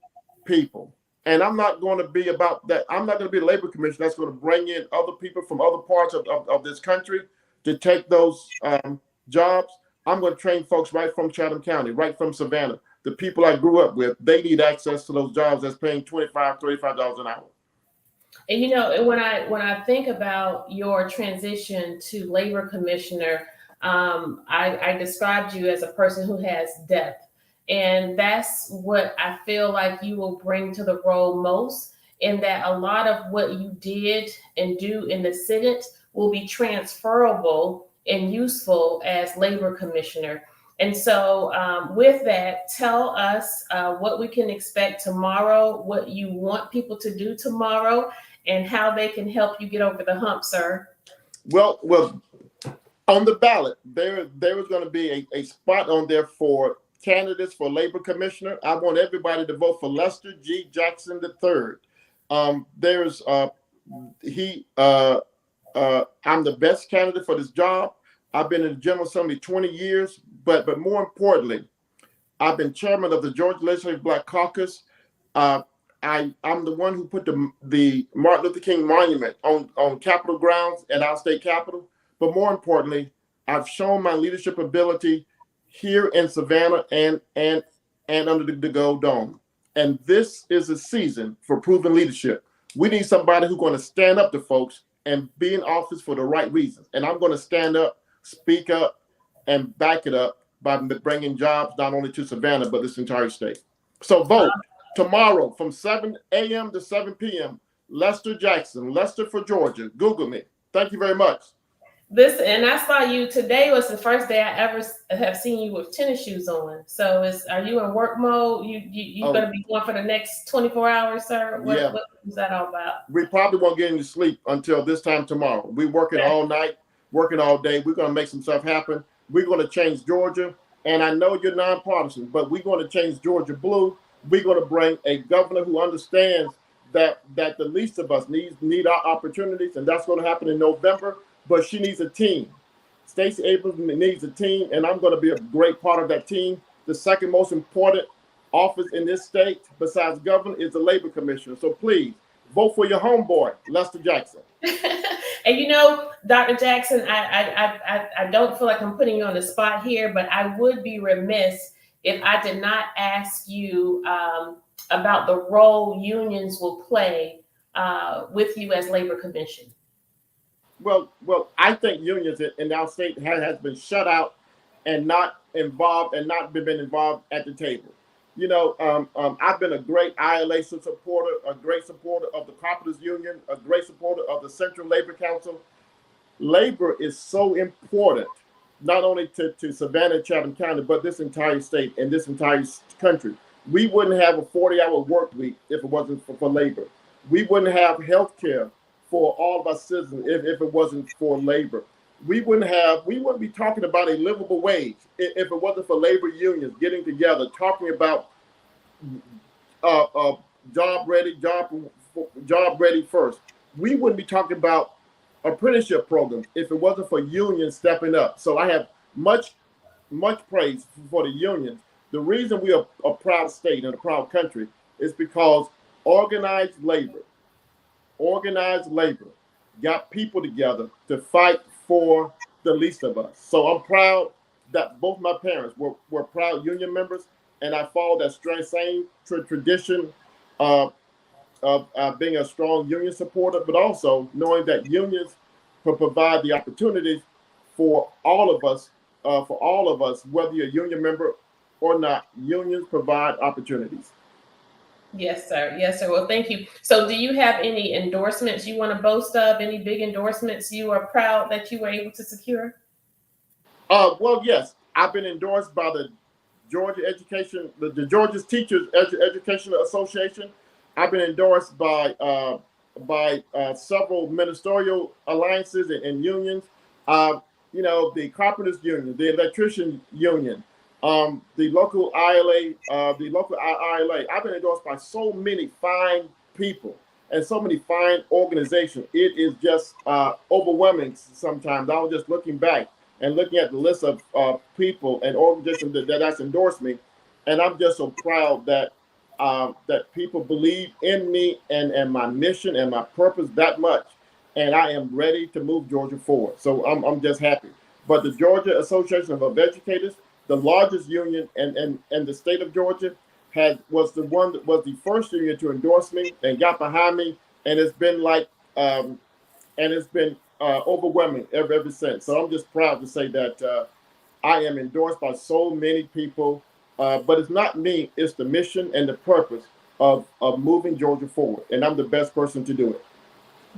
people. And I'm not going to be about that. I'm not going to be a labor commissioner that's going to bring in other people from other parts of this country to take those jobs. I'm going to train folks right from Chatham County, right from Savannah. The people I grew up with, they need access to those jobs that's paying $25, $35 an hour. And you know, when I think about your transition to labor commissioner, I described you as a person who has depth. And that's what I feel like you will bring to the role most, in that a lot of what you did and do in the Senate will be transferable and useful as labor commissioner. And so with that, tell us what we can expect tomorrow, what you want people to do tomorrow, and how they can help you get over the hump, sir. Well, on the ballot, there was going to be a spot on there for candidates for labor commissioner. I want everybody to vote for Lester G. Jackson III. I'm the best candidate for this job. I've been in the General Assembly 20 years, but more importantly, I've been chairman of the Georgia Legislative Black Caucus. I'm the one who put the Martin Luther King Monument on Capitol grounds at our state capitol. But more importantly, I've shown my leadership ability here in Savannah and under the Gold Dome. And this is a season for proven leadership. We need somebody who's going to stand up to folks and be in office for the right reasons. And I'm going to stand up, speak up, and back it up by bringing jobs not only to Savannah, but this entire state. So vote tomorrow from 7 a.m. to 7 p.m. Lester Jackson, Lester for Georgia. Google me. Thank you very much. And I saw you today. Was the first day I ever have seen you with tennis shoes on. So are you in work mode? You going to be going for the next 24 hours, sir? What is that all about? We probably won't get any sleep until this time tomorrow. We're working all night, working all day. We're going to make some stuff happen. We're going to change Georgia. And I know you're nonpartisan, but we're going to change Georgia blue. We're going to bring a governor who understands that the least of us need our opportunities, and that's going to happen in November. But she needs a team. Stacey Abrams needs a team, and I'm going to be a great part of that team. The second most important office in this state besides governor is the labor commissioner. So please vote for your homeboy, Lester Jackson. And you know, Dr. Jackson, I don't feel like I'm putting you on the spot here, but I would be remiss if I did not ask you about the role unions will play with you as labor commission. Well, I think unions in our state has been shut out and not involved and not been involved at the table. You know, I've been a great ILA supporter, a great supporter of the Carpenters Union, a great supporter of the Central Labor Council. Labor is so important, not only to Savannah and Chatham County, but this entire state and this entire country. We wouldn't have a 40-hour work week if it wasn't for labor. We wouldn't have health care for all of our citizens if it wasn't for labor. We wouldn't be talking about a livable wage if it wasn't for labor unions getting together, talking about job ready first. We wouldn't be talking about apprenticeship programs if it wasn't for unions stepping up. So I have much praise for the unions. The reason we are a proud state and a proud country is because organized labor got people together to fight for the least of us. So I'm proud that both my parents were proud union members, and I follow that same tradition of being a strong union supporter, but also knowing that unions provide the opportunities for all of us, whether you're a union member or not. Unions provide opportunities. Yes, sir. Yes, sir. Well, thank you. So do you have any endorsements you want to boast of? Any big endorsements you are proud that you were able to secure? Well, yes. I've been endorsed by the Georgia Georgia Teachers Educational Association. I've been endorsed by several ministerial alliances and unions. You know, the Carpenters Union, the Electrician Union, the local ILA, I've been endorsed by so many fine people and so many fine organizations. It is just overwhelming sometimes. I was just looking back and looking at the list of people and organizations that's endorsed me, and I'm just so proud that that people believe in me and my mission and my purpose that much, and I am ready to move Georgia forward. So I'm just happy. But the Georgia Association of Educators, the largest union in the state of Georgia, was the first union to endorse me and got behind me, and it's been overwhelming ever since. So I'm just proud to say that I am endorsed by so many people, but it's not me, it's the mission and the purpose of moving Georgia forward, and I'm the best person to do it.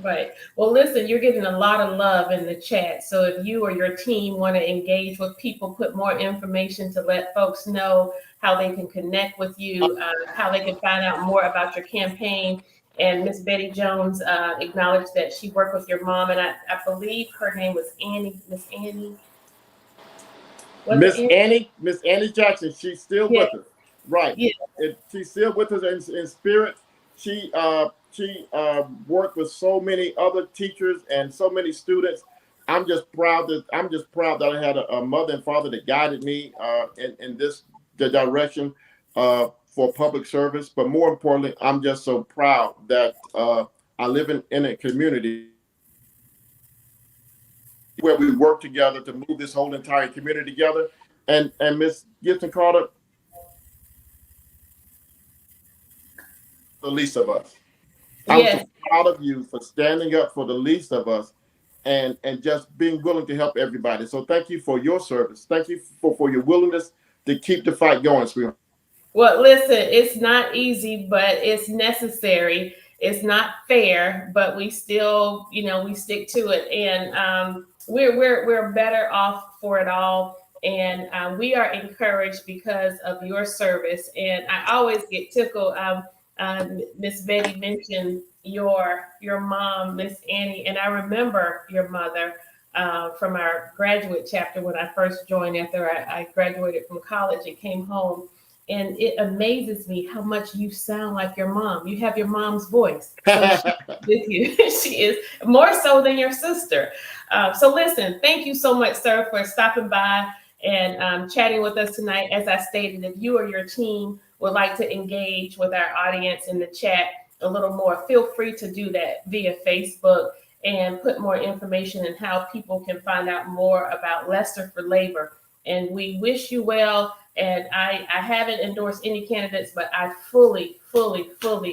Right. Well, listen, you're getting a lot of love in the chat. So if you or your team want to engage with people, put more information to let folks know how they can connect with you, how they can find out more about your campaign. And Miss Betty Jones acknowledged that she worked with your mom, and I believe her name was Annie. Miss Annie. Miss Annie Jackson. She's still with us, right? Yeah. She's still with us in spirit. She worked with so many other teachers and so many students. I'm just proud that I had a mother and father that guided me in the direction for public service. But more importantly, I'm just so proud that I live in a community where we work together to move this whole entire community together. And Miss Gibson Carter, the least of us. I'm so proud of you for standing up for the least of us and just being willing to help everybody. So thank you for your service. Thank you for your willingness to keep the fight going, sweetheart. Well, listen, it's not easy, but it's necessary. It's not fair, but we still, we stick to it, and we're better off for it all. And we are encouraged because of your service. And I always get tickled. Miss Betty mentioned your mom, Miss Annie, and I remember your mother from our graduate chapter when I first joined after I graduated from college and came home. And it amazes me how much you sound like your mom. You have your mom's voice. So with you. She is more so than your sister. So listen, thank you so much, sir, for stopping by and chatting with us tonight. As I stated, if you or your team would like to engage with our audience in the chat a little more, feel free to do that via Facebook and put more information in how people can find out more about Leicester for Labor. And we wish you well. And I haven't endorsed any candidates, but I fully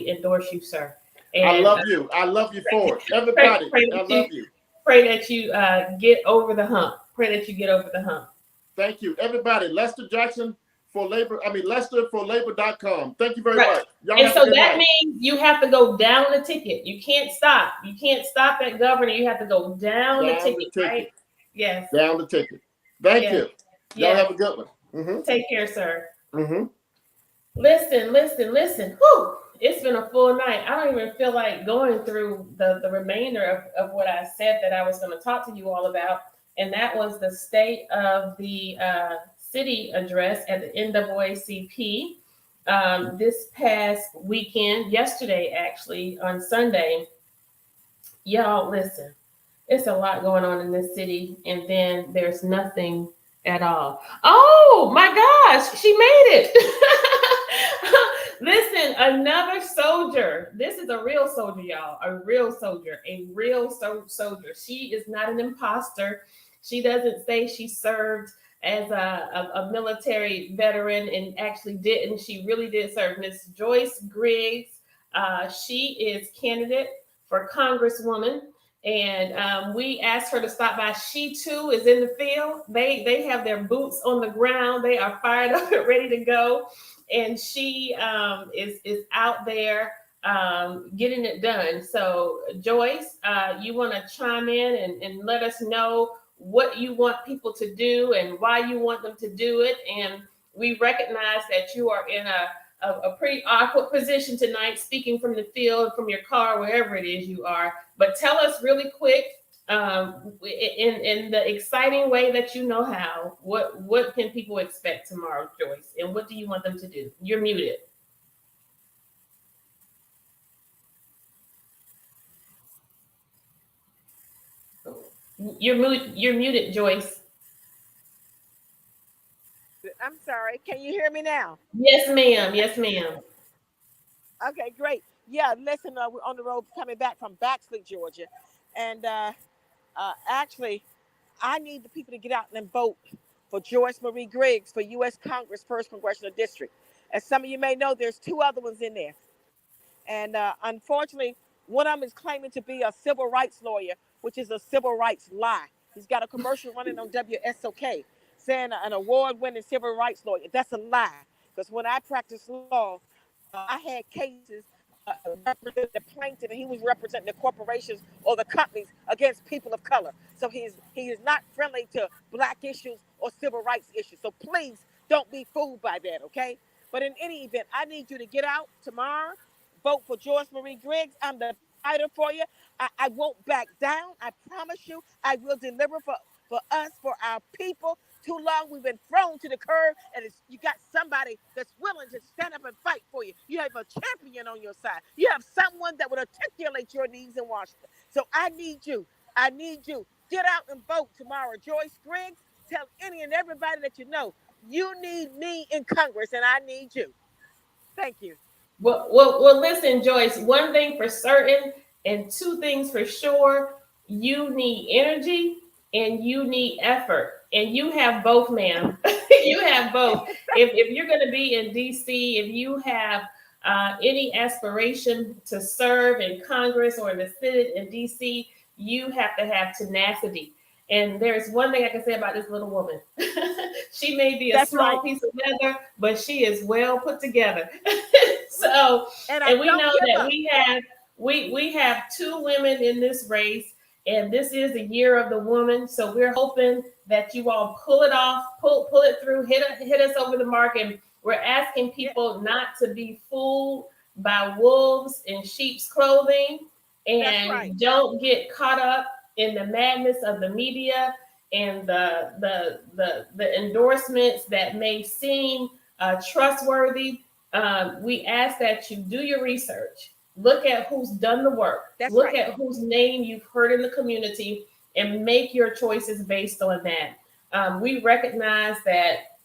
endorse you, sir. And I love you. I love you for it. Everybody, I love you. Pray that you get over the hump. Pray that you get over the hump. Thank you. Everybody, Lester Jackson for Labor. LesterForLabor.com. Thank you very much. Y'all and so that night. means you have to go down the ticket. You can't stop. You can't stop at governor. You have to go down the ticket, right? Yes. Down the ticket. Thank you. Y'all have a good one. Mm-hmm. Take care, sir. Mm-hmm. Listen. Whew. It's been a full night. I don't even feel like going through the remainder of what I said that I was going to talk to you all about. And that was the state of the city address at the NAACP this past weekend, yesterday, actually, on Sunday. Y'all, listen, it's a lot going on in this city, and then there's nothing at all. Oh my gosh, she made it. Listen, another soldier. This is a real soldier, y'all. A real soldier. Soldier. She is not an imposter. She doesn't say she served as a military veteran and actually didn't. She really did serve. Miss Joyce Griggs. She is candidate for Congresswoman. And we asked her to stop by. She too is in the field. They have their boots on the ground. They are fired up and ready to go. And she is out there getting it done. So Joyce, you want to chime in and let us know what you want people to do and why you want them to do it. And we recognize that you are in a pretty awkward position tonight, speaking from the field, from your car, wherever it is you are. But tell us really quick, in the exciting way that you know how, what can people expect tomorrow, Joyce? And what do you want them to do? You're muted. You're muted, Joyce. I'm sorry. Can you hear me now? Yes, ma'am. Yes, ma'am. Okay, great. Yeah, listen, we're on the road coming back from Baxley, Georgia. And actually, I need the people to get out and vote for Joyce Marie Griggs for U.S. Congress, 1st Congressional District. As some of you may know, there's 2 other ones in there. And unfortunately, one of them is claiming to be a civil rights lawyer, which is a civil rights lie. He's got a commercial running on WSOK saying an award-winning civil rights lawyer. That's a lie. Because when I practiced law, I had cases representing the plaintiff, and he was representing the corporations or the companies against people of color. So he is not friendly to Black issues or civil rights issues. So please don't be fooled by that, okay? But in any event, I need you to get out tomorrow, vote for Joyce Marie Griggs. I'm the fighter for you. I won't back down. I promise you, I will deliver for us, for our people. Too long we've been thrown to the curb, and you got somebody that's willing to stand up and fight for you. You have a champion on your side. You have someone that would articulate your needs in Washington. So I need you. Get out and vote tomorrow. Joyce Griggs, tell any and everybody that you know, you need me in Congress, and I need you. Thank you. Well, listen, Joyce, one thing for certain and 2 things for sure, you need energy and you need effort. And you have both, ma'am. You have both. If you're going to be in D.C., if you have any aspiration to serve in Congress or in the Senate in D.C., you have to have tenacity. And there's one thing I can say about this little woman. She may be a small piece of leather, but she is well put together. So, and we know that we have 2 women in this race, and this is the year of the woman. So we're hoping that you all pull it off, pull it through, hit us over the mark. And we're asking people not to be fooled by wolves in sheep's clothing, and don't get caught up in the madness of the media and the endorsements that may seem trustworthy. We ask that you do your research. Look at who's done the work. Look at whose name you've heard in the community and make your choices based on that. We recognize that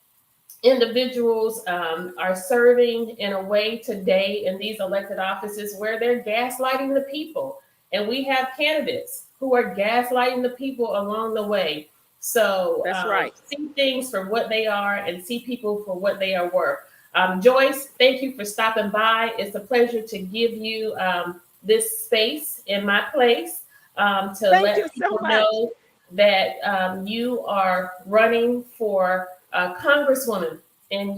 individuals are serving in a way today in these elected offices where they're gaslighting the people. And we have candidates who are gaslighting the people along the way. So That's right. see things for what they are and see people for what they are worth. Joyce, thank you for stopping by. It's a pleasure to give you this space in my place to Thank you let so people much. know that you are running for congresswoman, and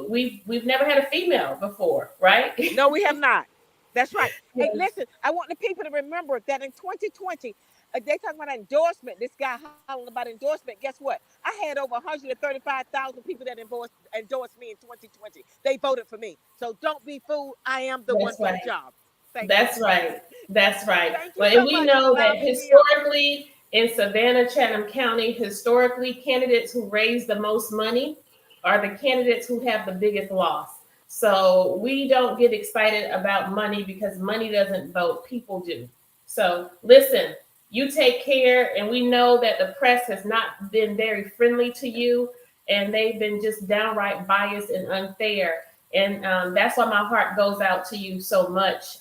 we've never had a female before, right? No, we have not. That's right. Hey, Yes. listen, I want the people to remember that in 2020, they talking about endorsement. This guy hollering about endorsement. Guess what? I had over 135,000 people that endorsed me in 2020. They voted for me. So don't be fooled. I am the one That's for the right. job. Thank you. That's right. That's right. Thank you Well, so and we much for know that allowing me to be on. historically in Savannah, Chatham County, historically, candidates who raise the most money are the candidates who have the biggest loss. So we don't get excited about money because money doesn't vote, people do. So listen, you take care, and we know that the press has not been very friendly to you, and they've been just downright biased and unfair. And that's why my heart goes out to you so much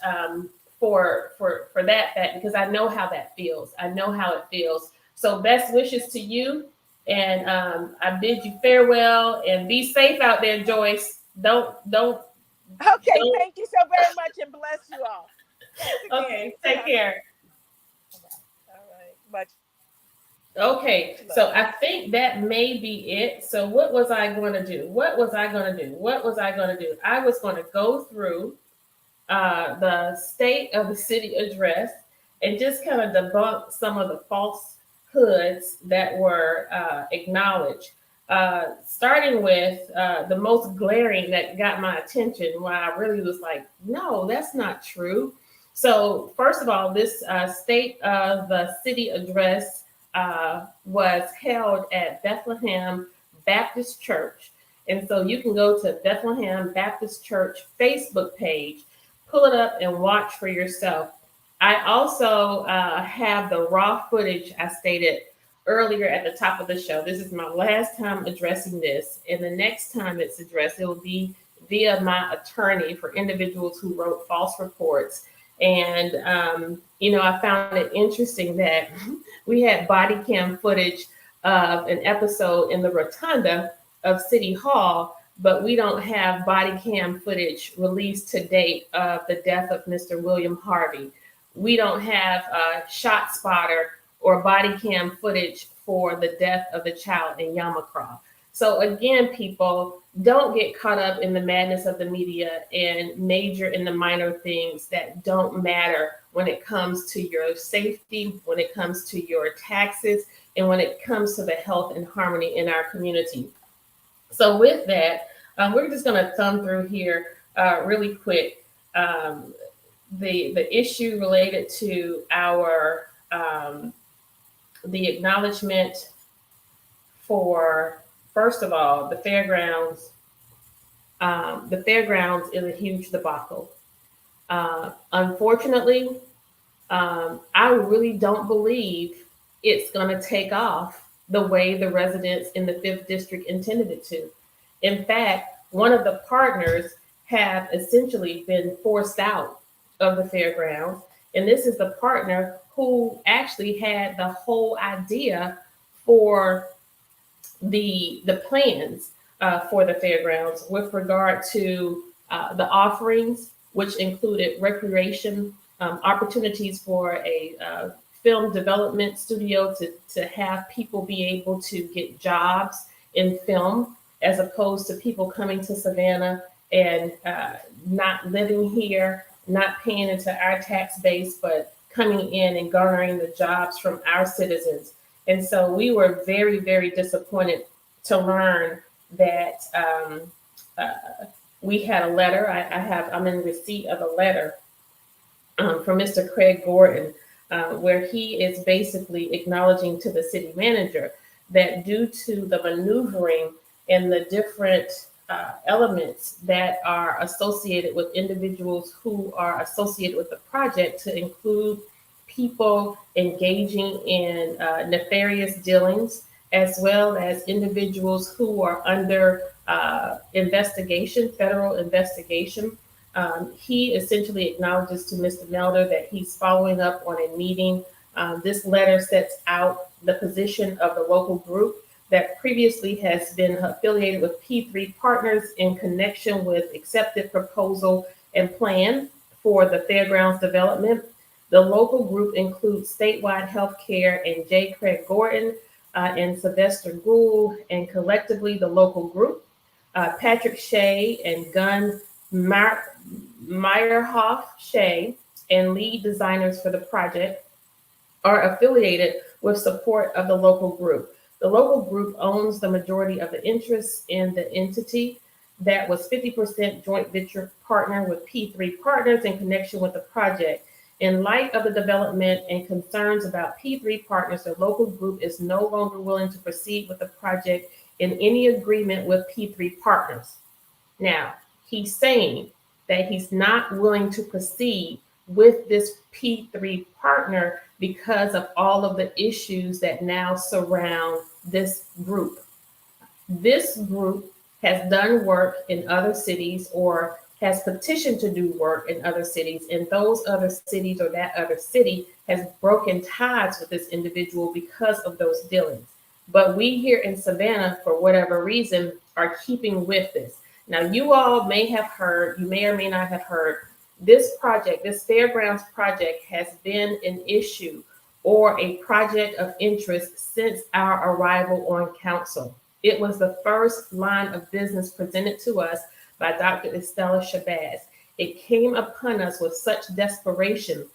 for that fact, because I know how that feels. I know how it feels. So best wishes to you, and I bid you farewell and be safe out there, Joyce. Don't. Okay, thank you so very much and bless you all. Thanks again. Okay, take care. All right. Much. Okay, so I think that may be it. So what was I going to do? What was I going to do? What was I going to do? I was going to go through the state of the city address and just kind of debunk some of the falsehoods that were acknowledged. Starting with the most glaring that got my attention, where I really was like, no, that's not true. So, first of all, this state of the city address was held at Bethlehem Baptist Church. And so you can go to Bethlehem Baptist Church Facebook page, pull it up and watch for yourself. I also have the raw footage I stated earlier at the top of the show. This is my last time addressing this. And the next time it's addressed, it will be via my attorney for individuals who wrote false reports. And, I found it interesting that we had body cam footage of an episode in the rotunda of City Hall, but we don't have body cam footage released to date of the death of Mr. William Harvey. We don't have a shot spotter or body cam footage for the death of the child in Yamacraw. So again, people, don't get caught up in the madness of the media and major in the minor things that don't matter when it comes to your safety, when it comes to your taxes, and when it comes to the health and harmony in our community. So with that, we're just going to thumb through here really quick. The issue related to our the acknowledgement for, first of all, the fairgrounds. The fairgrounds is a huge debacle. Unfortunately, I really don't believe it's going to take off the way the residents in the 5th district intended it to. In fact, one of the partners have essentially been forced out of the fairgrounds. And this is the partner who actually had the whole idea for the plans for the fairgrounds with regard to the offerings, which included recreation opportunities for a film development studio to have people be able to get jobs in film, as opposed to people coming to Savannah and not living here, not paying into our tax base, but coming in and garnering the jobs from our citizens. And so we were very, very disappointed to learn that we had a letter. I'm in receipt of a letter from Mr. Craig Gordon, where he is basically acknowledging to the city manager that due to the maneuvering and the different elements that are associated with individuals who are associated with the project, to include people engaging in nefarious dealings as well as individuals who are under investigation, federal investigation. He essentially acknowledges to Mr. Melder that he's following up on a meeting. This letter sets out the position of the local group that previously has been affiliated with P3 Partners in connection with accepted proposal and plan for the fairgrounds development. The local group includes Statewide Healthcare and J. Craig Gordon and Sylvester Gould, and collectively the local group, Patrick Shea and Gunn Meyerhoff Shea, and lead designers for the project, are affiliated with support of the local group. The local group owns the majority of the interests in the entity that was 50% joint venture partner with P3 Partners in connection with the project. In light of the development and concerns about P3 Partners, the local group is no longer willing to proceed with the project in any agreement with P3 Partners. Now, he's saying that he's not willing to proceed with this P3 partner because of all of the issues that now surround this group. This group has done work in other cities or has petitioned to do work in other cities, and those other cities or that other city has broken ties with this individual because of those dealings. But we here in Savannah, for whatever reason, are keeping with this. Now, you all may have heard, you may or may not have heard, this project, this fairgrounds project, has been an issue or a project of interest since our arrival on council. It was the first line of business presented to us by Dr. Estella Shabazz. It came upon us with such desperation.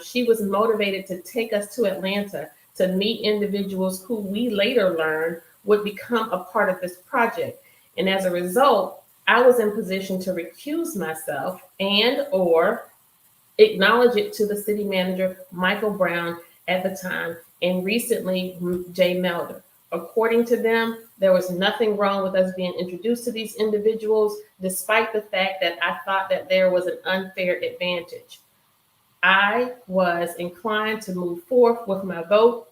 She was motivated to take us to Atlanta to meet individuals who we later learned would become a part of this project. And as a result, I was in position to recuse myself and or acknowledge it to the city manager, Michael Brown, at the time, and recently Jay Melder. According to them, there was nothing wrong with us being introduced to these individuals, despite the fact that I thought that there was an unfair advantage. I was inclined to move forth with my vote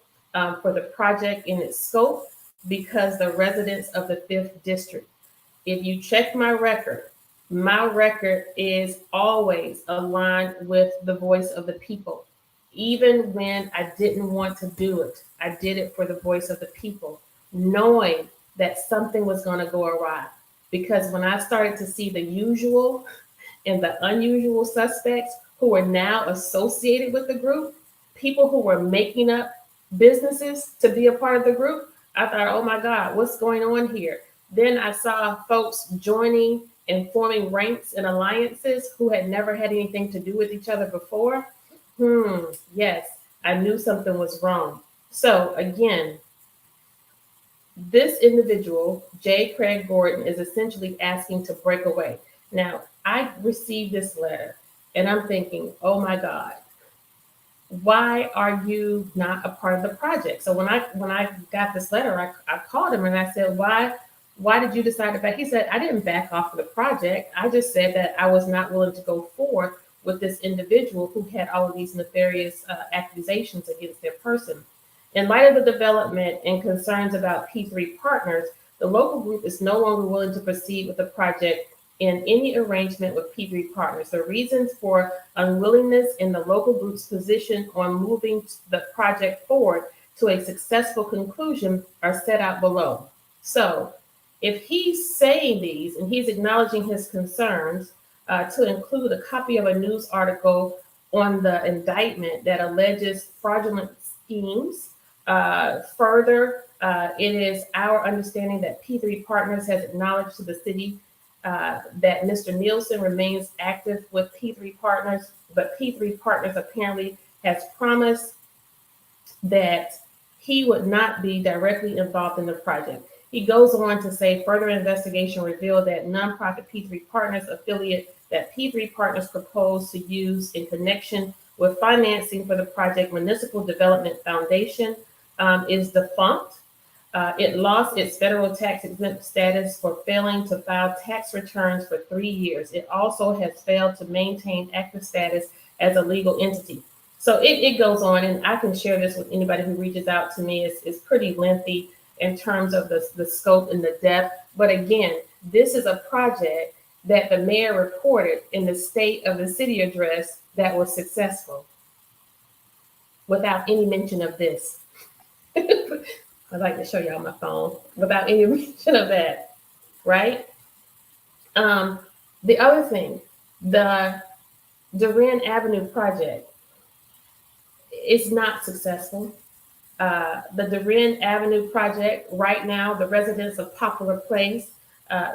for the project in its scope because the residents of the 5th District. If you check my record is always aligned with the voice of the people. Even when I didn't want to do it, I did it for the voice of the people, knowing that something was going to go awry. Because when I started to see the usual and the unusual suspects who are now associated with the group, people who were making up businesses to be a part of the group, I thought, oh my God, what's going on here? Then I saw folks joining and forming ranks and alliances who had never had anything to do with each other before. Yes, I knew something was wrong. So again, this individual, J. Craig Gordon, is essentially asking to break away. Now, I received this letter and I'm thinking, oh my God, why are you not a part of the project? So when I got this letter, I called him and I said, why did you decide to back? He said, I didn't back off of the project. I just said that I was not willing to go forward with this individual who had all of these nefarious accusations against their person. In light of the development and concerns about P3 Partners, the local group is no longer willing to proceed with the project in any arrangement with P3 Partners. The reasons for unwillingness in the local group's position on moving the project forward to a successful conclusion are set out below. So if he's saying these and he's acknowledging his concerns, to include a copy of a news article on the indictment that alleges fraudulent schemes. Further, it is our understanding that P3 Partners has acknowledged to the city that Mr. Nielsen remains active with P3 Partners, but P3 Partners apparently has promised that he would not be directly involved in the project. He goes on to say further investigation revealed that nonprofit P3 Partners affiliate that P3 Partners proposed to use in connection with financing for the project Municipal Development Foundation is defunct. It lost its federal tax exempt status for failing to file tax returns for 3 years. It also has failed to maintain active status as a legal entity. So it goes on, and I can share this with anybody who reaches out to me. It's pretty lengthy. in terms of the scope and the depth. But again, this is a project that the mayor reported in the state of the city address that was successful without any mention of this. I'd like to show y'all my phone without any mention of that, right? The other thing, the Duran Avenue project is not successful. The Duran Avenue project, right now, the residents of Poplar Place,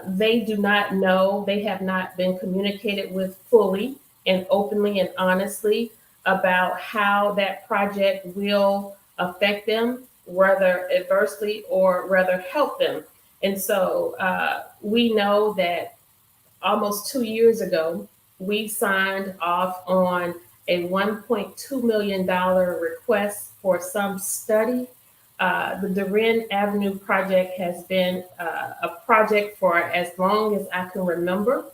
they do not know, they have not been communicated with fully and openly and honestly about how that project will affect them, whether adversely or rather help them. And so we know that almost 2 years ago, we signed off on a $1.2 million request for some study. The Duran Avenue project has been a project for as long as I can remember.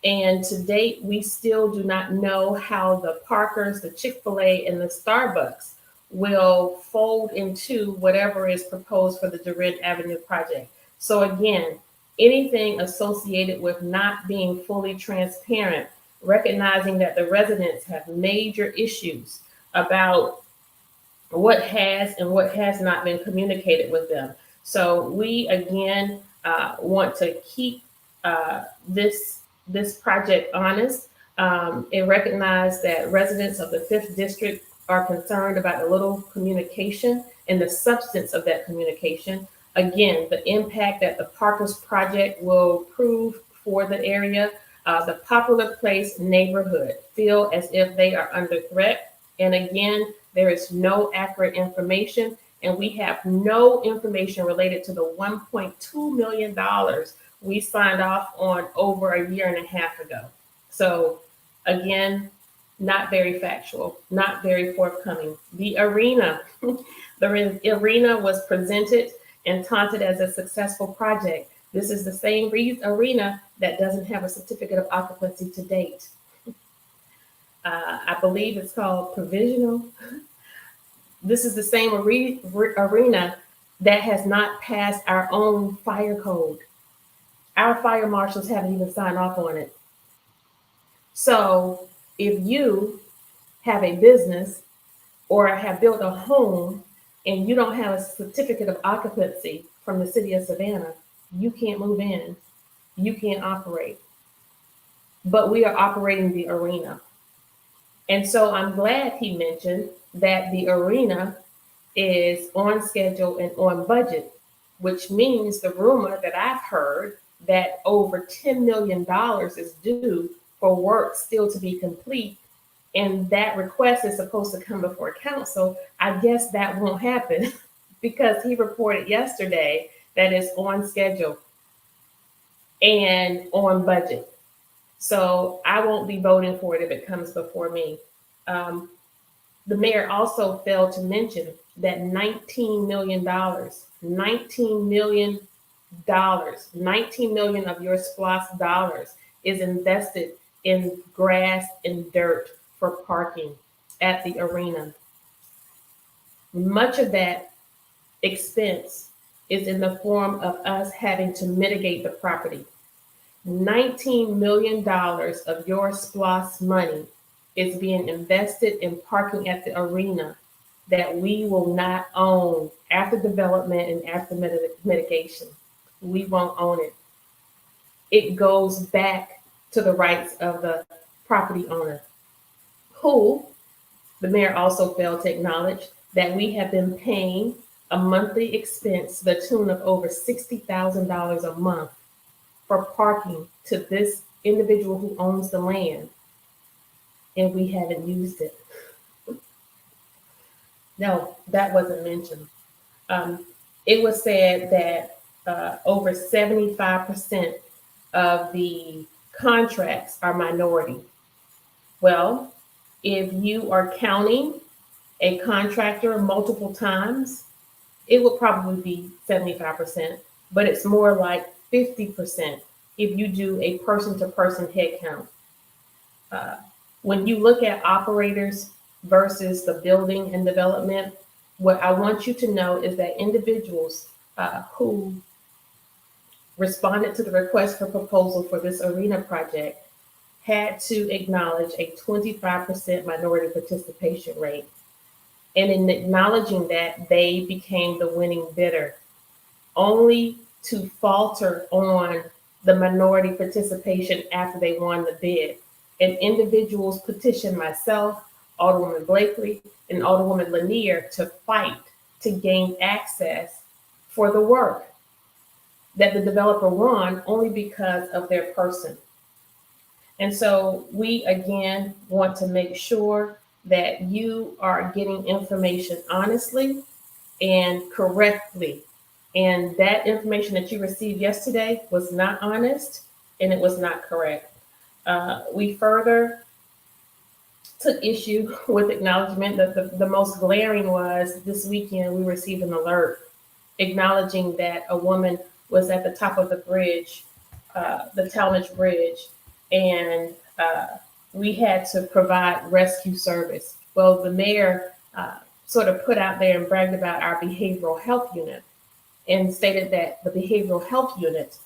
And to date, we still do not know how the Parkers, the Chick-fil-A, and the Starbucks will fold into whatever is proposed for the Duran Avenue project. So again, anything associated with not being fully transparent, recognizing that the residents have major issues about what has and what has not been communicated with them. So we again want to keep this project honest and recognize that residents of the 5th District are concerned about the little communication and the substance of that communication. Again, the impact that the Parkers project will prove for the area, the Poplar Place neighborhood feel as if they are under threat. And again, there is no accurate information, and we have no information related to the $1.2 million we signed off on over a year and a half ago. So again, not very factual, not very forthcoming. The arena, the arena was presented and taunted as a successful project. This is the same arena that doesn't have a certificate of occupancy to date. I believe it's called provisional. This is the same arena that has not passed our own fire code. Our fire marshals haven't even signed off on it. So if you have a business or have built a home and you don't have a certificate of occupancy from the city of Savannah, you can't move in, you can't operate. But we are operating the arena. And so I'm glad he mentioned that the arena is on schedule and on budget, which means the rumor that I've heard that over $10 million is due for work still to be complete, and that request is supposed to come before council. I guess that won't happen because he reported yesterday that it's on schedule and on budget. So I won't be voting for it if it comes before me. The mayor also failed to mention that $19 million of your SPLOST dollars is invested in grass and dirt for parking at the arena. Much of that expense is in the form of us having to mitigate the property. $19 million of your SPLOST money is being invested in parking at the arena that we will not own after development and after mitigation. We won't own it. It goes back to the rights of the property owner, who the mayor also failed to acknowledge that we have been paying a monthly expense to the tune of over $60,000 a month for parking to this individual who owns the land, and we haven't used it. No, that wasn't mentioned. It was said that over 75% of the contracts are minority. Well, if you are counting a contractor multiple times, it would probably be 75%, but it's more like 50% if you do a person-to-person head count. When you look at operators versus the building and development, what I want you to know is that individuals who responded to the request for proposal for this arena project had to acknowledge a 25% minority participation rate. And in acknowledging that, they became the winning bidder, only to falter on the minority participation after they won the bid. And individuals petitioned myself, Alderwoman Blakely, and Alderwoman Lanier to fight to gain access for the work that the developer won only because of their person. And so we again want to make sure that you are getting information honestly and correctly. And that information that you received yesterday was not honest and it was not correct. We further took issue with acknowledgement that the most glaring was this weekend we received an alert acknowledging that a woman was at the top of the bridge, the Talmadge Bridge, and we had to provide rescue service. Well, the mayor sort of put out there and bragged about our behavioral health unit and stated that the behavioral health unit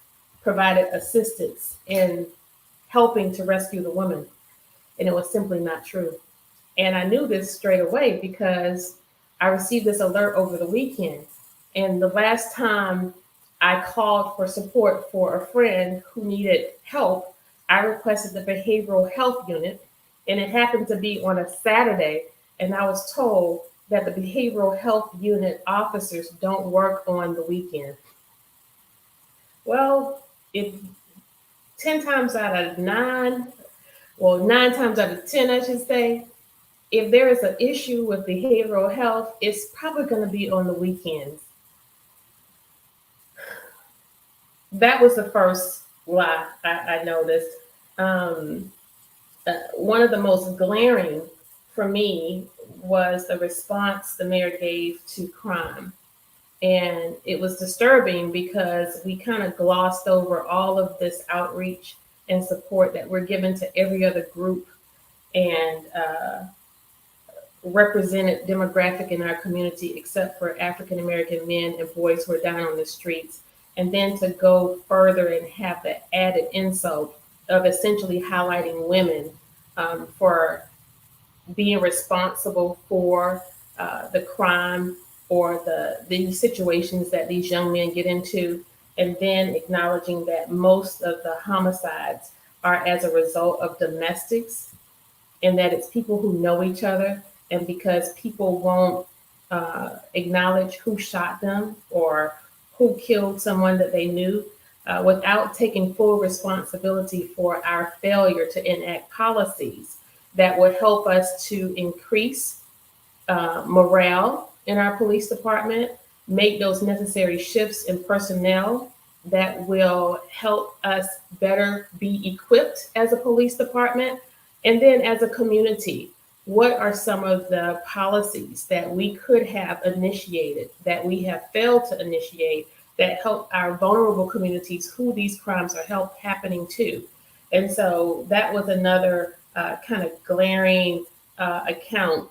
provided assistance in helping to rescue the woman. And it was simply not true. And I knew this straight away because I received this alert over the weekend. And the last time I called for support for a friend who needed help, I requested the behavioral health unit, and it happened to be on a Saturday. And I was told that the behavioral health unit officers don't work on the weekend. Well, if 10 times out of 9, well, 9 times out of 10, I should say, if there is an issue with behavioral health, it's probably going to be on the weekends. That was the first lie I noticed. One of the most glaring for me was the response the mayor gave to crime. And it was disturbing because we kind of glossed over all of this outreach and support that we're given to every other group and represented demographic in our community, except for African American men and boys who are down on the streets. And then to go further and have the added insult of essentially highlighting women for being responsible for the crime or the situations that these young men get into, and then acknowledging that most of the homicides are as a result of domestics, and that it's people who know each other, and because people won't acknowledge who shot them or who killed someone that they knew, without taking full responsibility for our failure to enact policies that would help us to increase morale in our police department, make those necessary shifts in personnel that will help us better be equipped as a police department. And then as a community, what are some of the policies that we could have initiated, that we have failed to initiate, that help our vulnerable communities who these crimes are happening to? And so that was another kind of glaring account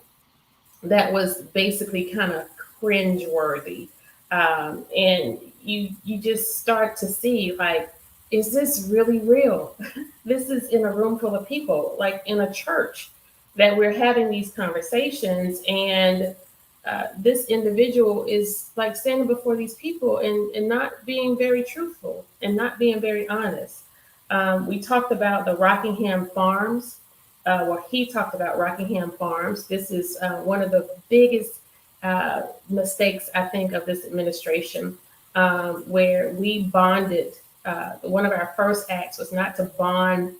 that was basically kind of cringeworthy. And you just start to see, like, is this really real? This is in a room full of people, like in a church, that we're having these conversations, and this individual is like standing before these people and not being very truthful and not being very honest. We talked about the Rockingham Farms. He talked about Rockingham Farms. This is one of the biggest mistakes, I think, of this administration, where we bonded. One of our first acts was not to bond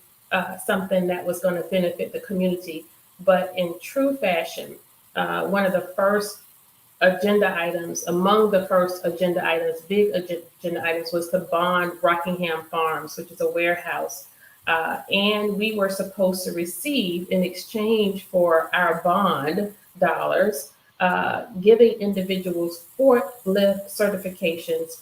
something that was going to benefit the community, but in true fashion, one of the first agenda items, among the first agenda items, big agenda items, was to bond Rockingham Farms, which is a warehouse. And we were supposed to receive, in exchange for our bond dollars, giving individuals forklift certifications.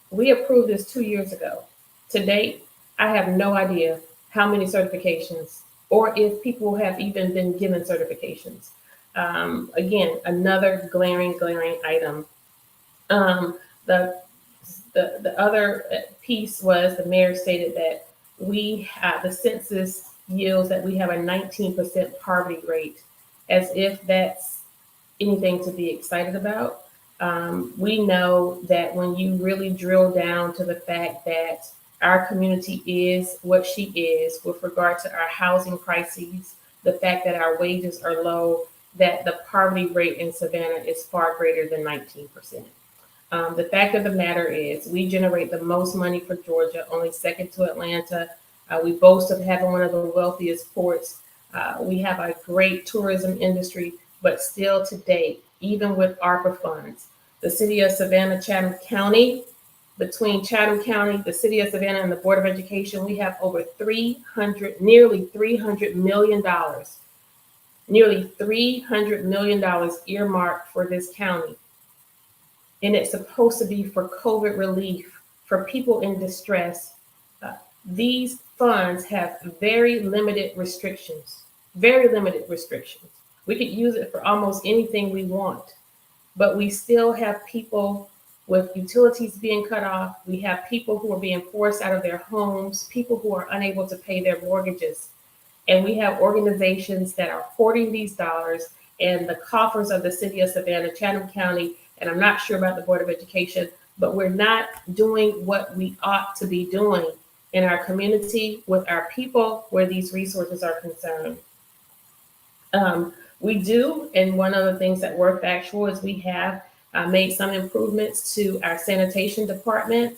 We approved this 2 years ago. To date, I have no idea how many certifications or if people have even been given certifications. Again, another glaring item. Um, the, the other piece was the mayor stated that the census yields that we have a 19% poverty rate, as if that's anything to be excited about. We know that when you really drill down to the fact that our community is what she is with regard to our housing crises, the fact that our wages are low, that the poverty rate in Savannah is far greater than 19%. The fact of the matter is, we generate the most money for Georgia, only second to Atlanta. We boast of having one of the wealthiest ports. We have a great tourism industry, but still to date, even with ARPA funds, the city of Savannah, Chatham County, between Chatham County, the city of Savannah, and the Board of Education, we have over nearly $300 million, nearly $300 million earmarked for this county. And it's supposed to be for COVID relief, for people in distress. These funds have very limited restrictions, very limited restrictions. We could use it for almost anything we want, but we still have people with utilities being cut off. We have people who are being forced out of their homes, people who are unable to pay their mortgages. And we have organizations that are hoarding these dollars, and the coffers of the city of Savannah, Chatham County, and I'm not sure about the Board of Education, but we're not doing what we ought to be doing in our community with our people where these resources are concerned. We do, and one of the things that we're factual is we have made some improvements to our sanitation department.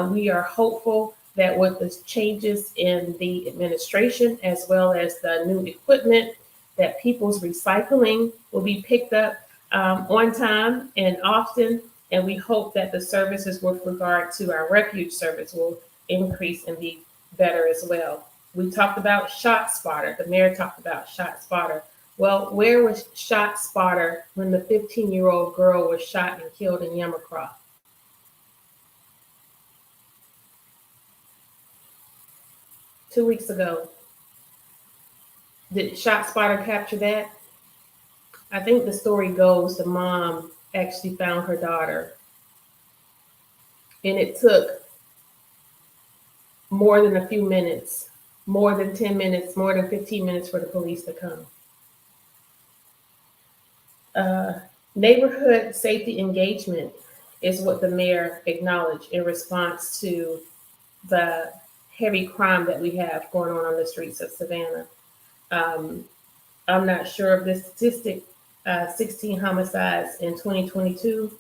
We are hopeful that with the changes in the administration, as well as the new equipment, that people's recycling will be picked up on time and often. And we hope that the services with regard to our refuge service will increase and be better as well. We talked about Shot Spotter. The mayor talked about Shot Spotter. Well, where was Shot Spotter when the 15-year-old girl was shot and killed in Yamacraw? Two weeks ago. Did Shot Spotter capture that? I think the story goes the mom actually found her daughter. And it took more than a few minutes, more than 10 minutes, more than 15 minutes for the police to come. Neighborhood safety engagement is what the mayor acknowledged in response to the heavy crime that we have going on the streets of Savannah. I'm not sure of this statistic, 16 homicides in 2022.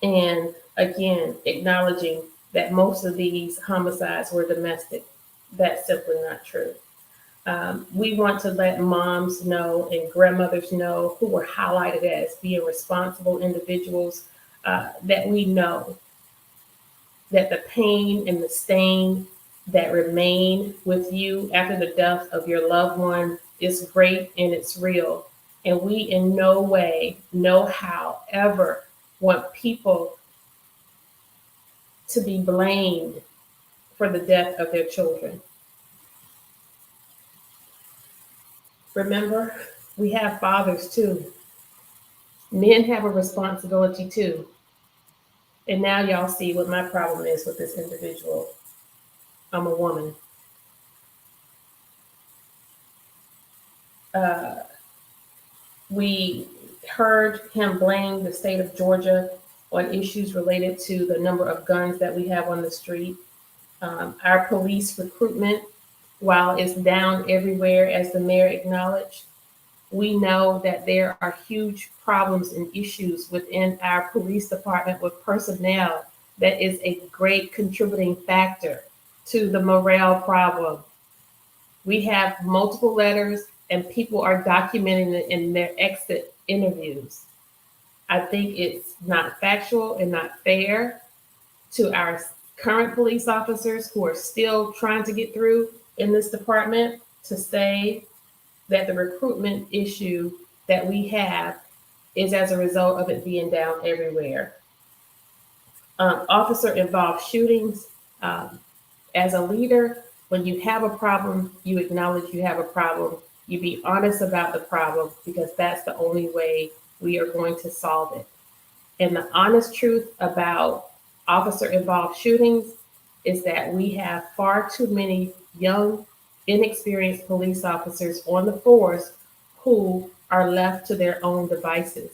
And again, acknowledging that most of these homicides were domestic. That's simply not true. We want to let moms know and grandmothers know who were highlighted as being responsible individuals, that we know that the pain and the stain that remain with you after the death of your loved one is great and it's real. And we in no way, no how, ever want people to be blamed for the death of their children. Remember, we have fathers too. Men have a responsibility too. And now y'all see what my problem is with this individual. I'm a woman. We heard him blame the state of Georgia on issues related to the number of guns that we have on the street. Our police recruitment, while it's down everywhere, as the mayor acknowledged, we know that there are huge problems and issues within our police department with personnel that is a great contributing factor to the morale problem. We have multiple letters and people are documenting it in their exit interviews. I think it's not factual and not fair to our current police officers who are still trying to get through in this department to say that the recruitment issue that we have is as a result of it being down everywhere. Officer involved shootings. As a leader, when you have a problem, you acknowledge you have a problem. You be honest about the problem because that's the only way we are going to solve it. And the honest truth about officer-involved shootings is that we have far too many young, inexperienced police officers on the force who are left to their own devices.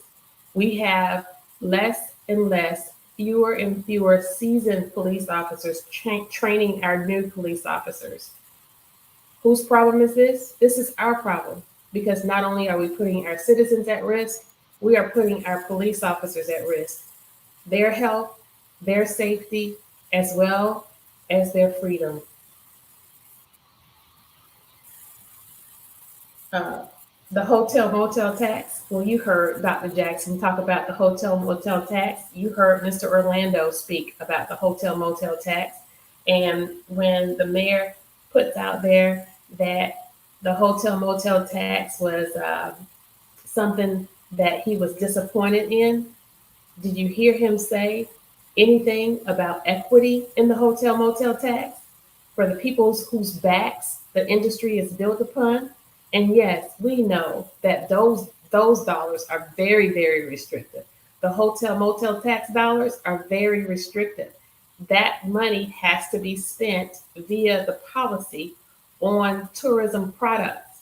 We have less and less, fewer and fewer seasoned police officers training our new police officers. Whose problem is this? This is our problem, because not only are we putting our citizens at risk, we are putting our police officers at risk, their health, their safety, as well as their freedom. Uh, the hotel motel tax. Well, you heard Dr. Jackson talk about the hotel motel tax. You heard Mr. Orlando speak about the hotel motel tax. And when the mayor puts out there that the hotel motel tax was something that he was disappointed in, did you hear him say anything about equity in the hotel motel tax for the peoples whose backs the industry is built upon? And yes, we know that those dollars are very, very restricted. The hotel motel tax dollars are very restricted. That money has to be spent via the policy on tourism products,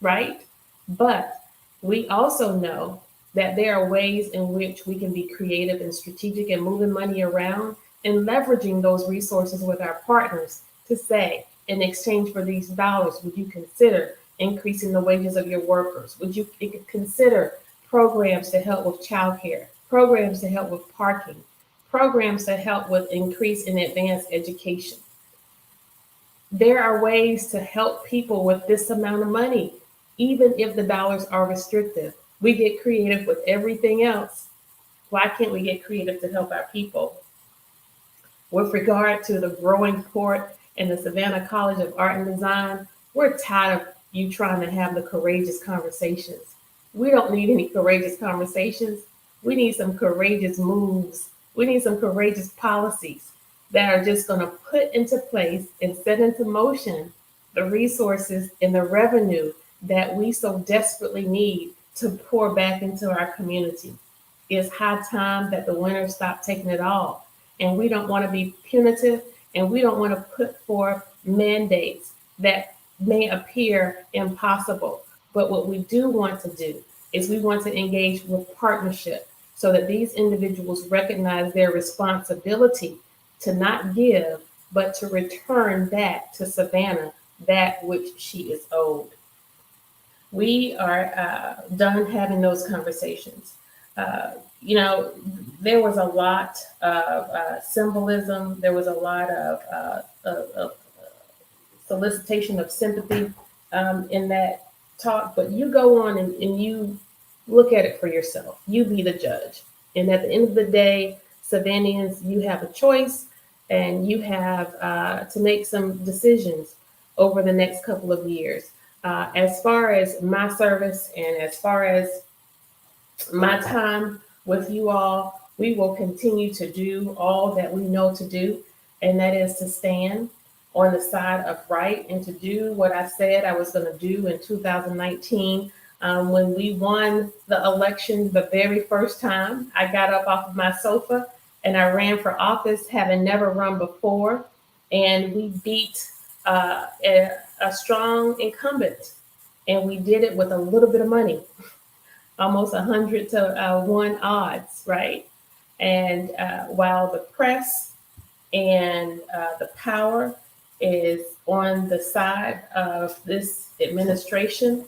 right? But we also know that there are ways in which we can be creative and strategic and moving money around and leveraging those resources with our partners to say, in exchange for these dollars, would you consider increasing the wages of your workers? Would you consider programs to help with childcare, programs to help with parking, programs to help with increase in advanced education? There are ways to help people with this amount of money, even if the dollars are restrictive. We get creative with everything else. Why can't we get creative to help our people? With regard to the growing port and the Savannah College of Art and Design, we're tired of you trying to have the courageous conversations. We don't need any courageous conversations. We need some courageous moves. We need some courageous policies that are just going to put into place and set into motion the resources and the revenue that we so desperately need to pour back into our community. It's high time that the winners stop taking it all. And we don't want to be punitive, and we don't want to put forth mandates that may appear impossible. But what we do want to do is we want to engage with partnership so that these individuals recognize their responsibility to not give, but to return back to Savannah that which she is owed. We are done having those conversations. You know, there was a lot of symbolism. There was a lot of solicitation of sympathy in that talk. But you go on and you look at it for yourself. You be the judge. And at the end of the day, Savannahans, you have a choice, and you have to make some decisions over the next couple of years. As far as my service and as far as my time with you all, we will continue to do all that we know to do, and that is to stand on the side of right and to do what I said I was going to do in 2019. When we won the election the very first time, I got up off of my sofa and I ran for office, having never run before, and we beat a strong incumbent, and we did it with a little bit of money, almost 100 to 1 odds, right? And while the press and the power is on the side of this administration,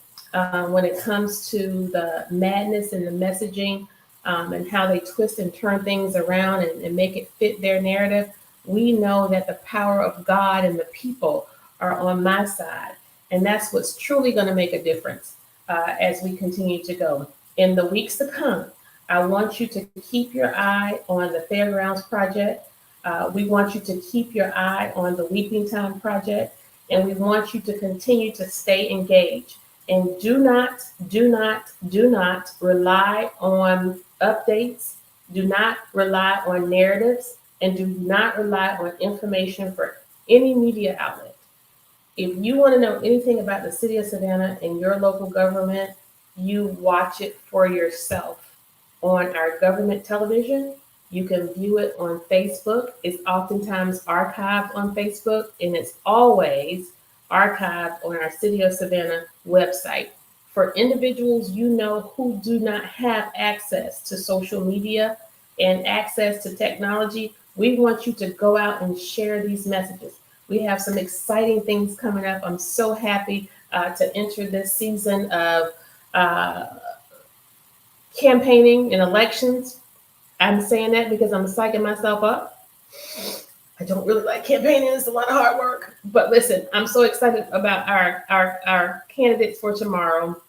when it comes to the madness and the messaging and how they twist and turn things around and make it fit their narrative, we know that the power of God and the people are on my side. And that's what's truly going to make a difference as we continue to go. In the weeks to come, I want you to keep your eye on the Fairgrounds Project. We want you to keep your eye on the Weeping Time Project, and we want you to continue to stay engaged. And do not rely on updates. Do not rely on narratives, and do not rely on information for any media outlet. If you want to know anything about the city of Savannah and your local government, you watch it for yourself on our government television. You can view it on Facebook. It's oftentimes archived on Facebook, and it's always archived on our City of Savannah website. For individuals who do not have access to social media and access to technology, we want you to go out and share these messages. We have some exciting things coming up. I'm so happy to enter this season of campaigning and elections. I'm saying that because I'm psyching myself up. I don't really like campaigning. It's a lot of hard work. But listen, I'm so excited about our candidates for tomorrow.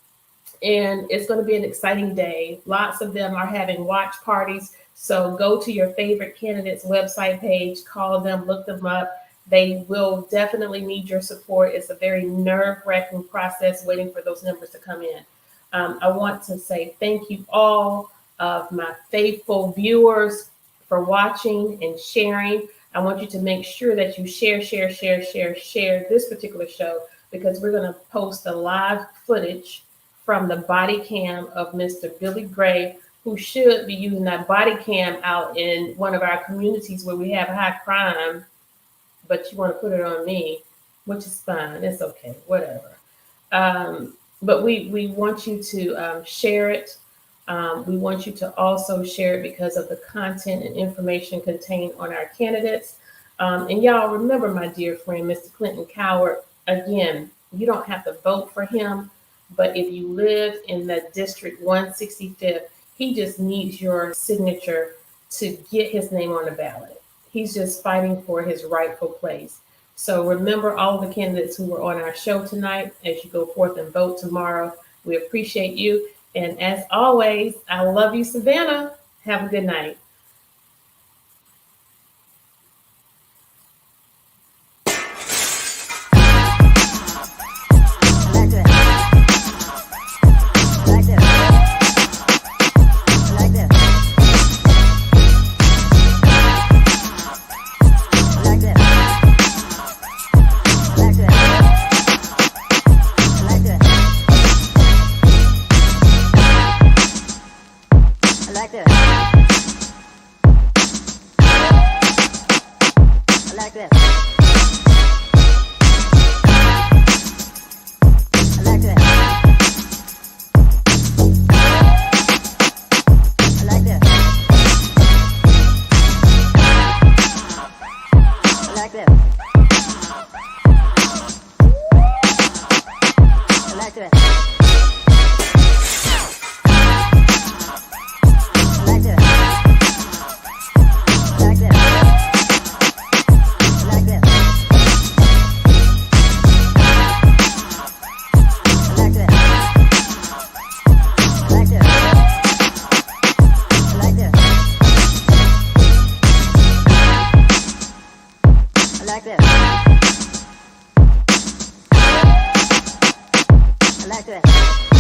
And it's going to be an exciting day. Lots of them are having watch parties. So go to your favorite candidate's website page, call them, look them up. They will definitely need your support. It's a very nerve-wracking process waiting for those numbers to come in. I want to say thank you all of my faithful viewers for watching and sharing. I want you to make sure that you share this particular show, because we're going to post the live footage from the body cam of Mr. Billy Gray, who should be using that body cam out in one of our communities where we have high crime, but you want to put it on me, which is fine. It's okay, whatever. But we want you to share it. We want you to also share it because of the content and information contained on our candidates. And y'all remember my dear friend, Mr. Clinton Coward. Again, you don't have to vote for him, but if you live in the District 165th, he just needs your signature to get his name on the ballot. He's just fighting for his rightful place. So remember all the candidates who were on our show tonight as you go forth and vote tomorrow. We appreciate you. And as always, I love you, Savannah. Have a good night. I like that.